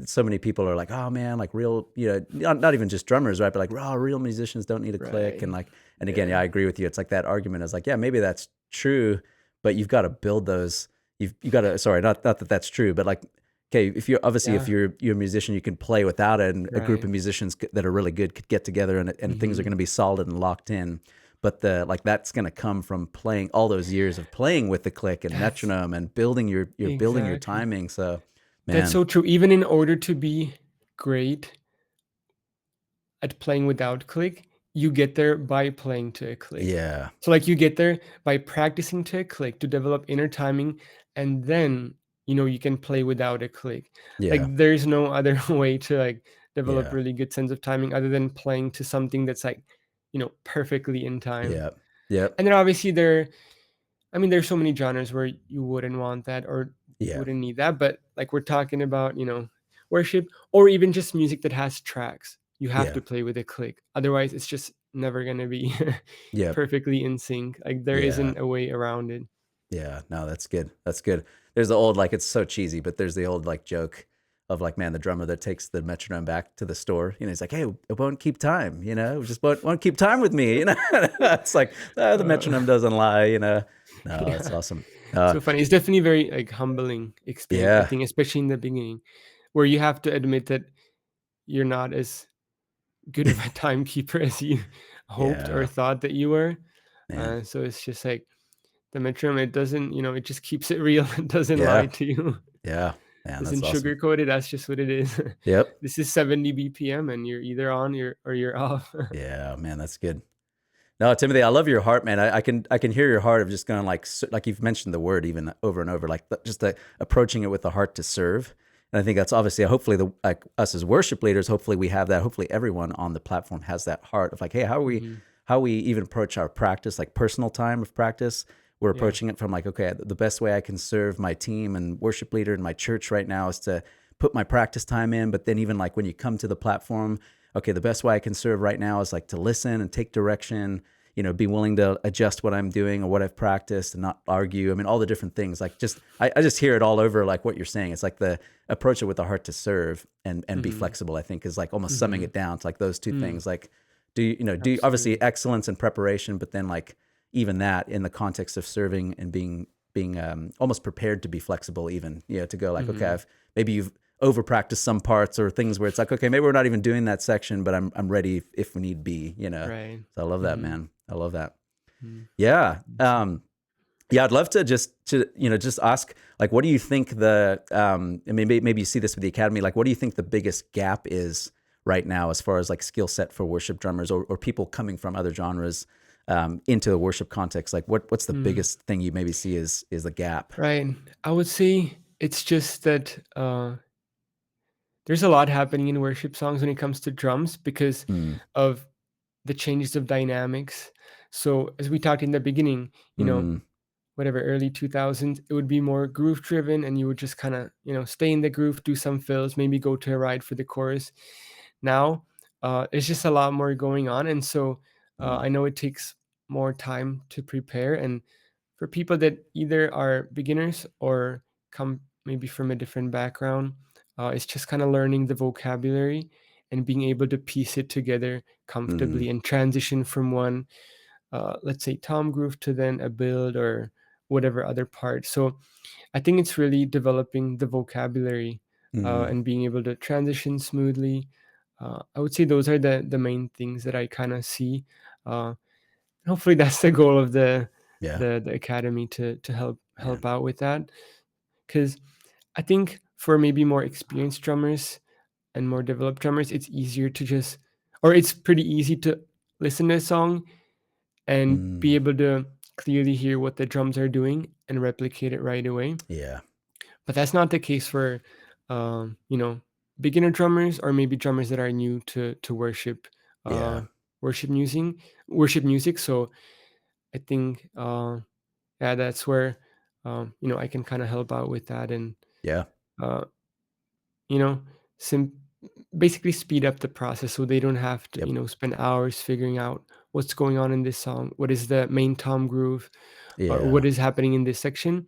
so many people are like, oh man, like real, not even just drummers, right? But like, oh, real musicians don't need a click, and Right. like, and again, Yeah. yeah, I agree with you. It's like that argument is like, yeah, maybe that's true, but you've got to build those. You got to. Sorry, not that that's true, but like, okay, if you're obviously if Yeah. you're a musician, you can play without it, and a group Right. of musicians that are really good could get together, and things are Hmm. going to be solid and locked in, but the like that's going to come from playing all those years of playing with the click and That's metronome and building your building your exactly. timing. So That's man, so true. Even in order to be great at playing without click, you get there by playing to a click. yeah, So like you get there by practicing to a click to develop inner timing, and then you can play without a click. Like yeah, there's no other way to like develop yeah, really good sense of timing other than playing to something that's like perfectly in time. yeah, yep, And then obviously there's so many genres where you wouldn't want that or yeah, wouldn't need that, but like we're talking about, worship or even just music that has tracks. You have yeah, to play with a click. Otherwise, it's just never gonna be yep, perfectly in sync. Like there yeah. isn't a way around it. Yeah, no, that's good. That's good. There's the old like it's so cheesy, but there's the old like joke of like, man, the drummer that takes the metronome back to the store. He's like, hey, it won't keep time. It just won't keep time with me. It's like the metronome Uh, doesn't lie. No, that's yeah, awesome. so funny. It's definitely very like humbling experience, I Yeah, think, especially in the beginning, where you have to admit that you're not as good of a timekeeper as you hoped or yeah, thought that you were. man, So it's just like the metronome. It doesn't, it just keeps it real. It doesn't lie yeah, to you. yeah, man, Doesn't that's awesome. sugarcoat it. That's just what it is. Yep. This is 70 BPM, and you're either on or you're off. Yeah, man, that's good. No, Timothy, I love your heart, man. I can hear your heart of just going like you've mentioned the word even over and over, like just approaching it with the heart to serve. And I think that's obviously, hopefully, the like us as worship leaders, hopefully we have that. Hopefully, everyone on the platform has that heart of like, hey, Mhm. how we even approach our practice, like personal time of practice. We're Yeah. approaching it from like, okay, the best way I can serve my team and worship leader in my church right now is to put my practice time in. But then even like when you come to the platform, okay, the best way I can serve right now is like to listen and take direction, be willing to adjust what I'm doing or what I've practiced and not argue. I mean, all the different things. Like I just hear it all over like what you're saying. It's like the approach it with the heart to serve and be Mhm. flexible, I think is like almost summing Mhm. it down to like those two Mm. things. Like do obviously Absolutely. excellence and preparation, but then like even that in the context of serving and being almost prepared to be flexible, even to go like, okay, Mhm. maybe you've over practiced some parts or things where it's like, okay, maybe we're not even doing that section, but I'm ready if we need be. Right. So I love that, Mhm. man. I love that. Mm. Yeah. Awesome. Yeah, I'd love to just ask like, what do you think and maybe you see this with the academy, like what do you think the biggest gap is right now as far as like skill set for worship drummers or people coming from other genres into the worship context? Like what's the Mm. biggest thing you maybe see is the gap? Right. I would say it's just that there's a lot happening in worship songs when it comes to drums because Mm, of the changes of dynamics. So as we talked in the beginning, mm, whatever early 2000s, it would be more groove driven, and you would just kind of stay in the groove, do some fills, maybe go to a ride for the chorus. Now there's just a lot more going on, and so mm, I know it takes more time to prepare. And for people that either are beginners or come maybe from a different background, it's just kind of learning the vocabulary and being able to piece it together mm, comfortably and transition from one let's say tom groove to then a build or whatever other part. So I think it's really developing the vocabulary Mm, and being able to transition smoothly. I would say those are the main things that I kind of see. Uh, Hopefully, that's the goal of yeah, the academy to help man. out with that. Because I think for maybe more experienced drummers and more developed drummers, it's easier to just, or it's pretty easy to listen to a song and be Mm, able to clearly hear what the drums are doing and replicate it right away. yeah, But that's not the case for, beginner drummers or maybe drummers that are new to yeah, uh, worship music, worship music. So I think, yeah, that's where, I can kind of help out with that and, yeah, uh, you know, sim- basically speed up the process so they don't have to, yep, spend hours figuring out what's going on in this song, what is the main tom groove, or yeah. what is happening in this section.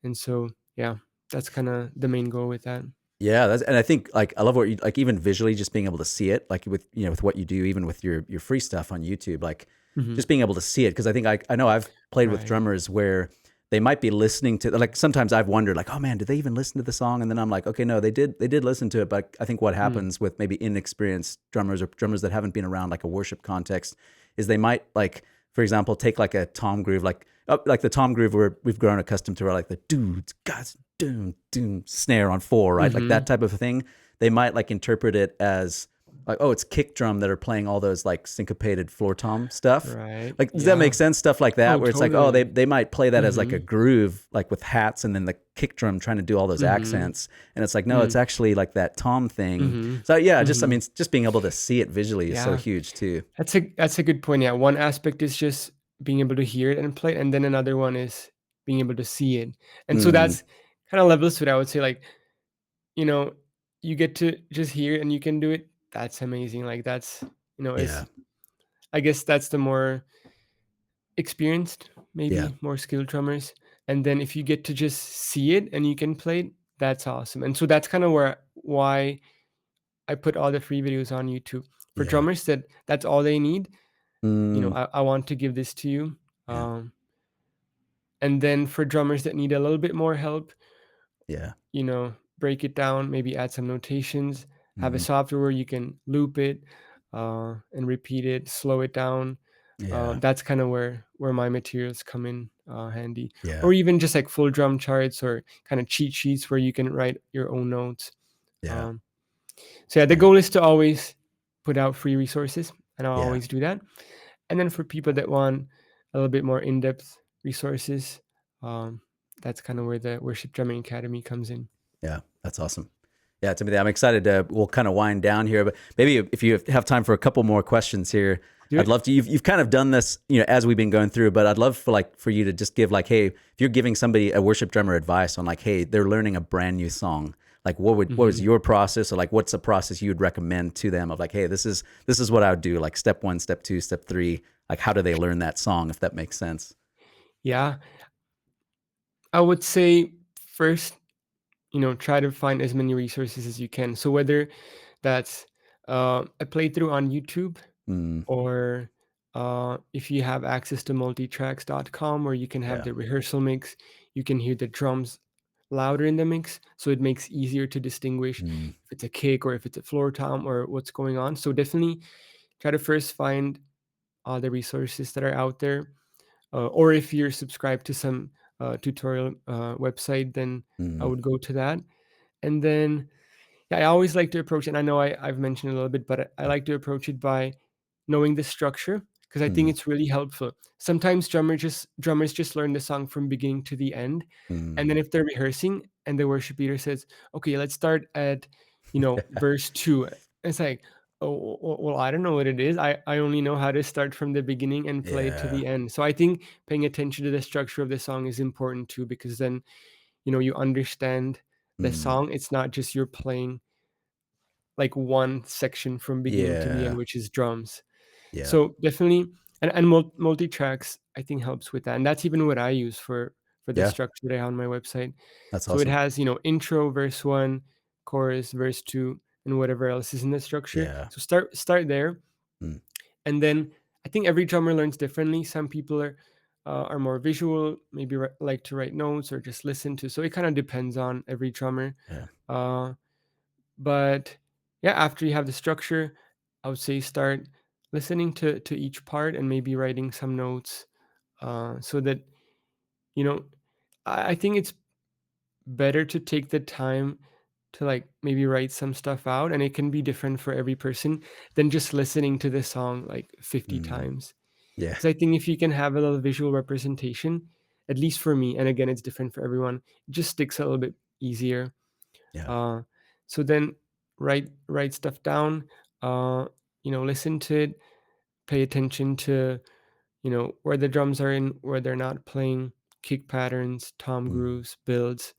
And so, yeah, that's kind of the main goal with that. Yeah, that's, and I think like I love what you like, even visually, just being able to see it, like with with what you do, even with your free stuff on YouTube, like Hmm. just being able to see it. Because I think I know I've played with Right. drummers where they might be listening to, like sometimes I've wondered like, oh man, did they even listen to the song? And then I'm like, okay, no, they did listen to it. But I think what Mm. happens with maybe inexperienced drummers or drummers that haven't been around like a worship context is they might like, for example, take like a tom groove, like the tom groove where we've grown accustomed to, like the dudes, guys, doom, doom, snare on four, right? Like that Mhm. type of thing. They might like interpret it as like, oh, it's kick drum that are playing all those like syncopated floor tom stuff. Right. Like, does that make Yeah. sense? Stuff like that, Oh, where it's like, oh, totally. they might play that as like a Mhm. groove, like with hats, and then the kick drum trying to do all those Mhm. accents, and it's like, no, it's Mm. actually like that tom thing. Mhm. So yeah, just I Mhm. mean, just being able to see it visually is so Yeah. huge too. That's a good point. Yeah. One aspect is just being able to hear it and play it, and then another one is being able to see it. And so Mm, that's kind of levels to it. I would say, like, you know, you get to just hear it and you can do it. That's amazing. Like that's, yeah, is I guess that's the more experienced, yeah, maybe more skilled drummers. And then if you get to just see it and you can play it, that's awesome. And so that's kind of why I put all the free videos on YouTube. For yeah, drummers that's all they need, mm, I want to give this to you. yeah, Um, and then for drummers that need a little bit more help, yeah, break it down, maybe add some notations, have a mm, software where you can loop it and repeat it, slow it down. yeah, That's kind of where my materials come in handy, yeah, or even just like full drum charts or kind of cheat sheets where you can write your own notes. yeah, Um, so yeah, the yeah, goal is to always put out free resources, and I'll yeah. always do that. And then for people that want a little bit more in-depth resources, um, that's kind of where the Worship Drumming Academy comes in. Yeah, that's awesome. Yeah, Timothy, I'm excited to. We'll kind of wind down here, but maybe if you have time for a couple more questions here, Do I'd it. love to. You've kind of done this, as we've been going through, but I'd love for you to just give like, hey, if you're giving somebody a worship drummer advice on like, hey, they're learning a brand new song, like what was Mhm. your process, or like what's a process you would recommend to them of like, hey, this is what I would do, like step one, step two, step three, like how do they learn that song, if that makes sense? Yeah, I would say first, try to find as many resources as you can. So whether that's a playthrough on YouTube, Mm, or if you have access to multitracks.com where you can have yeah. the rehearsal mix, you can hear the drums louder in the mix. So it makes easier to distinguish Mm, if it's a kick or if it's a floor tom or what's going on. So definitely try to first find all the resources that are out there. Or if you're subscribed to some tutorial website, then I mm, would go to that. And then, yeah, I always like to approach it. And I know I've mentioned a little bit, but I yeah. like to approach it by knowing the structure because I think Mm, it's really helpful. Sometimes drummers just learn the song from beginning to the end, and mm. then if they're rehearsing and the worship leader says, "Okay, let's start at verse 2," it's like, "Oh, well, I don't know what it is. I only know how to start from the beginning and play it to Yeah. the end." So I think paying attention to the structure of the song is important too because then you understand the Mm. song. It's not just you're playing like one section from beginning to the end, Yeah. which is drums. Yeah. So definitely, and multi tracks I think helps with that, and that's even what I use for the Yeah. structure that I have on my website. That's So it awesome. has intro, verse one, chorus, verse two, and whatever else is in the structure. Yeah. So start there, Mm. and then I think every drummer learns differently. Some people are more visual, maybe like to write notes or just listen to. So it kind of depends on every drummer. Yeah. Uh, but yeah, after you have the structure, I would say start listening to each part and maybe writing some notes, so that you know. I think it's better to take the time to like maybe write some stuff out, and it can be different for every person than just listening to the song like 50 Mm. times. Yeah. Because I think if you can have a little visual representation, at least for me, and again, it's different for everyone, it just sticks a little bit easier. Yeah. Uh, so then write stuff down, uh, listen to it, pay attention to, where the drums are in, where they're not playing, kick patterns, tom Mm. grooves, builds,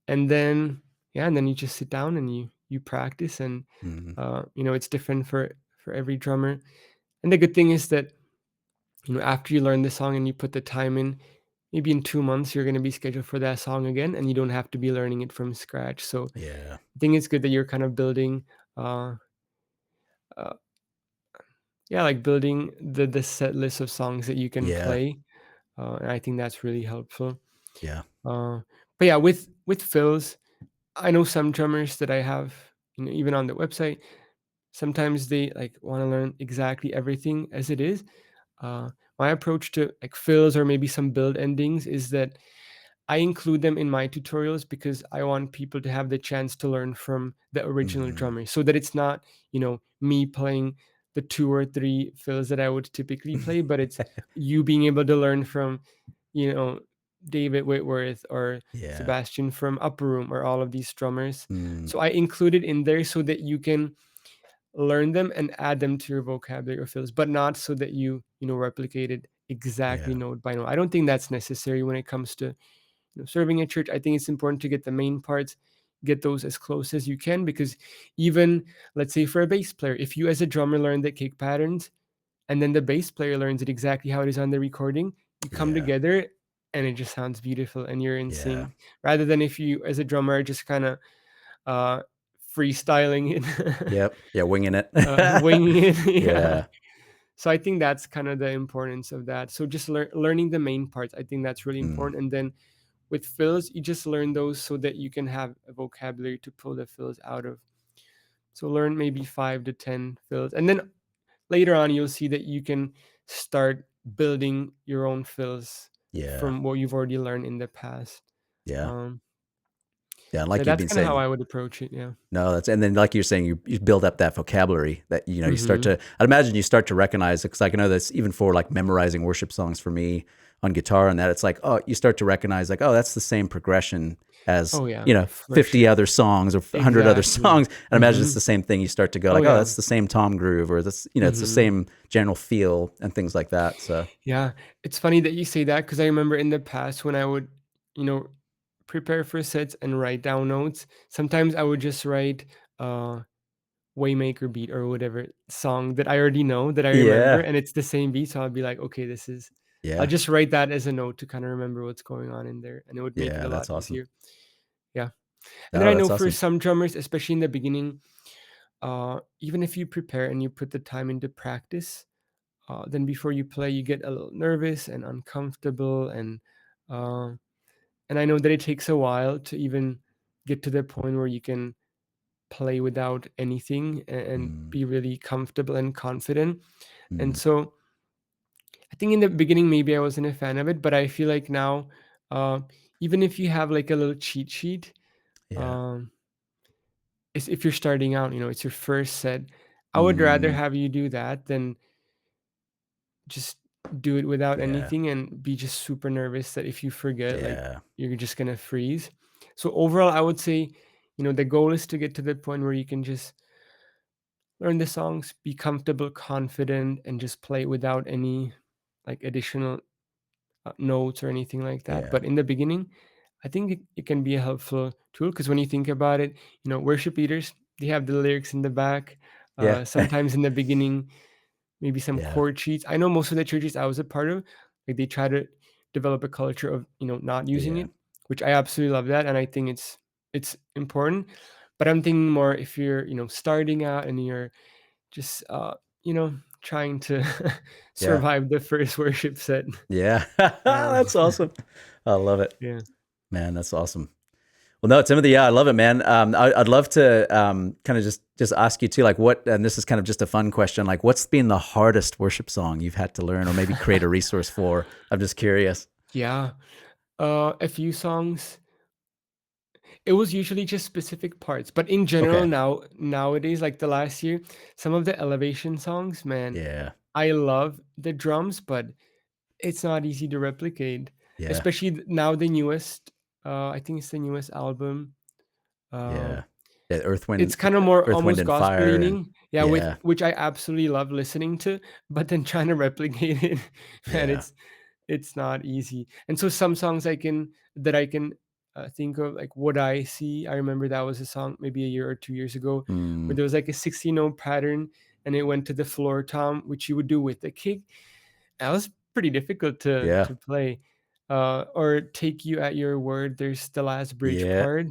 and then yeah, and then you just sit down and you practice, and Mm. it's different for every drummer. And the good thing is that after you learn the song and you put the time in, maybe in 2 months you're going to be scheduled for that song again, and you don't have to be learning it from scratch. So Yeah. I think it's good that you're kind of building, uh, uh yeah, like building the set list of songs that you can Yeah. play, and I think that's really helpful. Yeah. uh but yeah, with fills, I know some drummers that I have, even on the website, sometimes they like want to learn exactly everything as it is. uh my approach to like fills or maybe some build endings is that I include them in my tutorials because I want people to have the chance to learn from the original Mm. drummer, so that it's not, me playing the two or three fills that I would typically play, but it's you being able to learn from, you know, David Whitworth or Yeah. Sebastian from Upper Room or all of these drummers. Mm. So I include it in there so that you can learn them and add them to your vocabulary or fills, but not so that you replicate it exactly Yeah. note by note. I don't think that's necessary when it comes to serving at church. I think it's important to get the main parts, get those as close as you can, because even let's say for a bass player, if you as a drummer learn the kick patterns and then the bass player learns it exactly how it is on the recording, you come Yeah. together and it just sounds beautiful and you're in Yeah. sync. Rather than if you as a drummer are just kind of uh, freestyling it, Yep. Yeah. Winging it. winging it, yeah. Yeah. So I think that's kind of the importance of that. So just learning the main parts, I think that's really Mm. important. And then with fills, you just learn those so that you can have a vocabulary to pull the fills out of. So learn maybe 5 to 10 fills, and then later on you'll see that you can start building your own fills Yeah. from what you've already learned in the past. Yeah. Um, Yeah. And so like you've that's been kind of how saying, I would approach it. Yeah. no, that's, and then like you're saying, you build up that vocabulary that, you start Mm-hmm. to, I'd imagine you start to recognize it. Cause like I know that's even for like memorizing worship songs for me on guitar and that it's like, oh, you start to recognize like, oh, that's the same progression as, Oh yeah, for 50 sure. other songs or 100 other Exactly. songs. And I imagine it's Mm-hmm. the same thing. You start to go Oh like, oh, yeah. that's the same tom groove or this, it's the Mm-hmm. same general feel and things like that. So Yeah, it's funny that you say that because I remember in the past when I would, you know, prepare for sets and write down notes. Sometimes I would just write uh Waymaker beat or whatever song that I already know that I remember, yeah, and it's the same beat. So I'll be like, okay, I'll yeah, just write that as a note to kind of remember what's going on in there, and it would make it yeah, a lot that's awesome. easier. Yeah. And then No, I know that's for awesome. some drummers, especially in the beginning, even if you prepare and you put the time into practice, then before you play, you get a little nervous and uncomfortable, uh, and I know that it takes a while to even get to the point where you can play without anything and Mm, be really comfortable and confident. And mm, so I think in the beginning maybe I wasn't a fan of it, but I feel like now, uh, even if you have like a little cheat sheet, yeah. um, if you're starting out, it's your first set. I would rather Mm, have you do that than just do it without yeah, anything and be just super nervous that if you forget, like yeah, you're just gonna freeze. So overall, I would say, the goal is to get to the point where you can just learn the songs, be comfortable, confident, and just play without any like additional notes or anything like that. yeah, But in the beginning, I think it can be a helpful tool because when you think about it, worship leaders, they have the lyrics in the back. yeah, Sometimes in the beginning, maybe some yeah, chord sheets. I know most of the churches I was a part of, like they try to develop a culture of not using yeah, it, which I absolutely love that, and I think it's important. But I'm thinking more if you're starting out and you're just trying to Yeah. survive the first worship set. Yeah. Um, That's awesome. I love it. yeah. Man, that's awesome. Well, no, Timothy, yeah, I love it, man. I'd love to kind of just ask you too, like what, and this is kind of just a fun question, like what's been the hardest worship song you've had to learn or maybe create a resource for? I'm just curious. Yeah. A few songs. It was usually just specific parts, but in general Okay. nowadays, like the last year, some of the elevation songs, man, Yeah. I love the drums, but it's not easy to replicate, Yeah. especially now the newest. I think it's the newest album. Uh, Yeah. Yeah. it's kind of more Earth, Wind, almost and gospel Fire, and leaning, yeah, with yeah, which I absolutely love listening to. But then trying to replicate it, man, yeah. it's not easy. And so some songs I can think of, like "What I See." I remember that was a song maybe a year or 2 years ago, where Mm, there was like a 16-note pattern, and it went to the floor tom, which you would do with the kick. That was pretty difficult yeah. to play. Or "Take You at Your Word." There's the last bridge Yeah. part,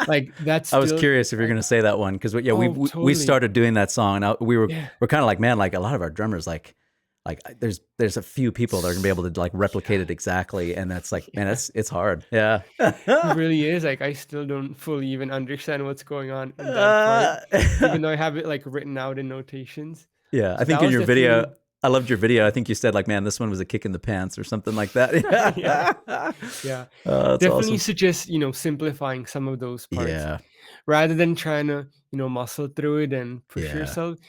like that's I was still curious if you're like, going to say that one because yeah, oh, we totally, started doing that song and yeah. we're kind of like, man, like a lot of our drummers there's a few people that are going to be able to like replicate it exactly, and that's like, man, Yeah, it's hard. Yeah. it really is. Like, I still don't fully even understand what's going on in that part, Uh, even though I have it like written out in notations. yeah, I So that think in was your video, definitely, I loved your video. I think you said like, man, this one was a kick in the pants or something like that. yeah, Yeah. yeah. Oh, that's Definitely awesome. suggest, simplifying some of those parts Yeah. rather than trying to, muscle through it and push Yeah. yourself.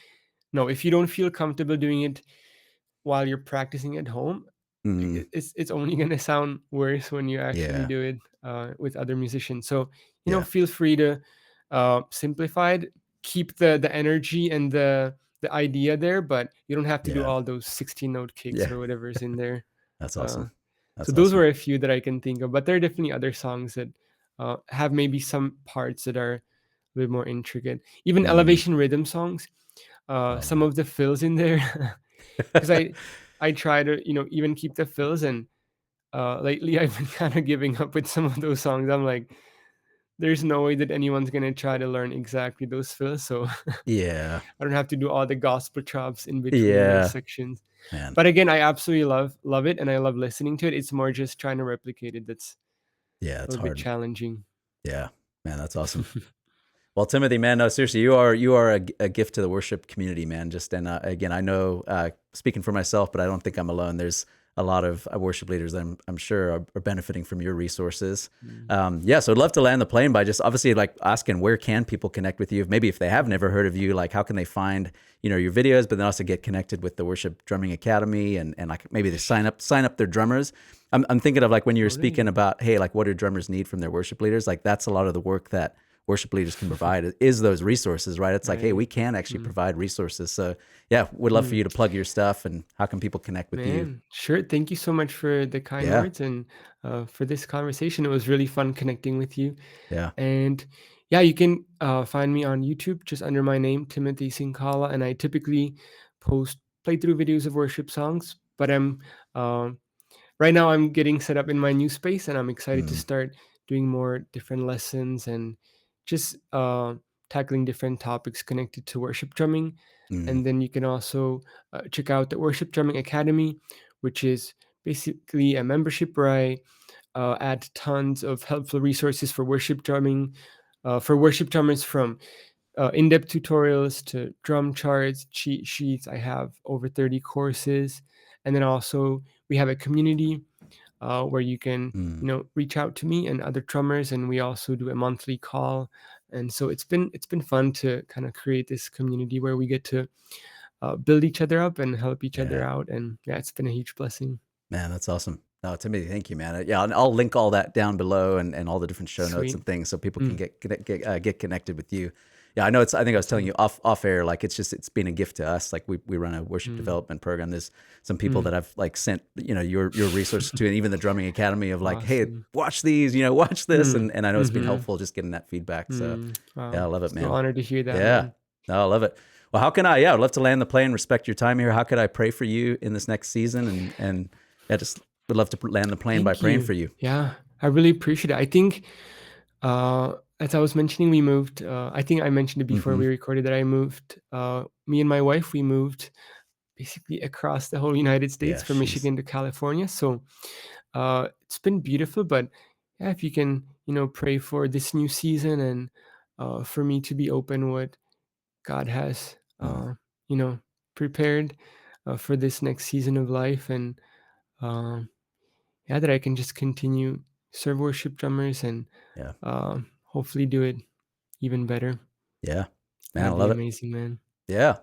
No, if you don't feel comfortable doing it while you're practicing at home, Mm, it's only gonna sound worse when you actually yeah. do it with other musicians. So Yeah. feel free to simplify it, keep the energy and the idea there, but you don't have to do Yeah. all those 16-note kicks Yeah. or whatever is in there. That's Uh, awesome. so That's those awesome. were a few that I can think of, but there are definitely other songs that have maybe some parts that are a bit more intricate. Even Mm. elevation rhythm songs, Oh some man. of the fills in there, because I try to even keep the fills, and lately I've been kind of giving up with some of those songs. I'm like, there's no way that anyone's gonna try to learn exactly those fills, so Yeah. I don't have to do all the gospel chops in between those Yeah. sections. Man. But again, I absolutely love it, and I love listening to it. It's more just trying to replicate it that's Yeah, a it's little bit hard. challenging. Yeah. Man, that's awesome. Well, Timothy, man, no, seriously, you are a gift to the worship community, man. Just and again, I know speaking for myself, but I don't think I'm alone. There's a lot of worship leaders that I'm sure are benefiting from your resources. Mm. Yeah, so I'd love to land the plane by just obviously like asking where can people connect with you? Maybe if they have never heard of you, like how can they find your videos, but then also get connected with the Worship Drumming Academy and like maybe they sign up their drummers. I'm thinking of like when you were Totally. speaking about hey, like what do drummers need from their worship leaders? Like that's a lot of the work that worship leaders can provide is those resources, right? It's like, hey, we Right. can actually Mm. provide resources. So yeah, would love for Mm. you to plug your stuff and how can people connect with you? Man, sure. Thank you so much for the kind Yeah, words and for this conversation. It was really fun connecting with you. yeah, And yeah, you can find me on YouTube just under my name, Timothy Cincala. And I typically post playthrough videos of worship songs. But um right now I'm getting set up in my new space, and I'm excited to mm, start doing more different lessons and just tackling different topics connected to worship drumming. mm, And then you can also check out the Worship Drumming Academy, which is basically a membership where I add tons of helpful resources for worship drumming, for worship drummers, from in-depth tutorials to drum charts, cheat sheets. I have over 30 courses. And then also we have a community where you can, mm. reach out to me and other drummers, and we also do a monthly call. And so it's been fun to kind of create this community where we get to build each other up and help each other Yeah, out. And yeah, it's been a huge blessing. man, that's awesome. No, Timothy, thank you, man. Yeah, and I'll link all that down below and all the different show notes Sweet. and things so people can Mm, get connected with you. Yeah, I know I think I was telling awesome. you off air, like it's been a gift to us. Like we run a worship Mm, development program. There's some people mm, that I've like sent, your resources to, and even the drumming academy of like, hey, awesome. watch these, watch this. Mm, And I know it's been mm-hmm. helpful just getting that feedback. So yeah, I Wow. love it, So man. honored to hear that, Yeah. man. No, I love it. Well, I'd love to land the plane, respect your time here. How could I pray for you in this next season? And yeah, just would love to land the plane by Thank praying you. for you. Yeah, I really appreciate it. I think, as I was mentioning, we moved. I think I mentioned it before Hmm. we recorded that I moved. Me and my wife, we moved basically across the whole United States, Yeah, from she's Michigan to California. So it's been beautiful. But yeah, if you can, pray for this new season, and for me to be open what God has, mm, you know, prepared for this next season of life. And yeah, that I can just continue serve worship drummers, and yeah, hopefully do it even better. yeah. Man, I That'd be love it. amazing, man. Yeah.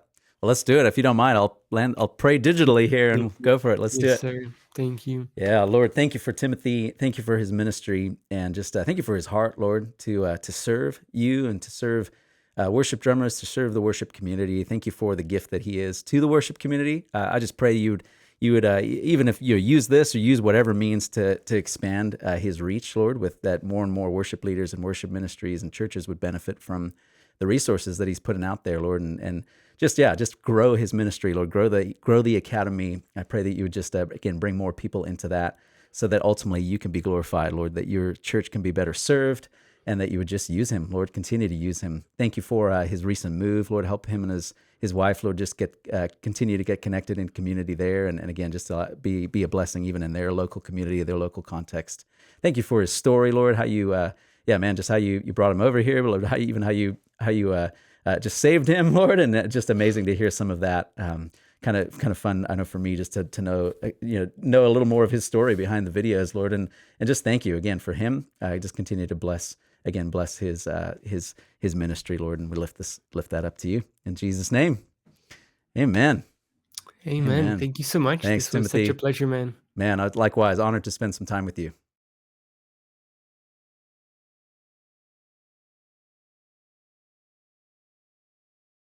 Well, let's do it. If you don't mind, I'll pray digitally here Thank and you. go for it. Let's do Yes, it. sir. Thank you. Yeah, Lord, thank you for Timothy. Thank you for his ministry, and just thank you for his heart, Lord, to serve you and to serve worship drummers, to serve the worship community. Thank you for the gift that he is to the worship community. I just pray you would even if you use this or use whatever means to expand his reach, Lord, with that more and more worship leaders and worship ministries and churches would benefit from the resources that he's putting out there, Lord, and just grow his ministry, Lord, grow the academy. I pray that you would just again bring more people into that, so that ultimately you can be glorified, Lord, that your church can be better served, and that you would just use him, Lord, continue to use him. Thank you for his recent move, Lord. Help him and his wife, Lord, just get continue to get connected in community there, and again just be a blessing even in their local community, their local context. Thank you for his story, Lord. How you yeah, man, just how you brought him over here, Lord, how you just saved him, Lord, and just amazing to hear some of that. Kind of fun, I know, for me, just to know know a little more of his story behind the videos, Lord, and just thank you again for him. Just continue to bless his ministry, Lord, and we lift that up to you in Jesus' name, Amen. Amen. Amen. Thank you so much. Thanks, This was such a Timothy. pleasure, man. Man, likewise honored to spend some time with you.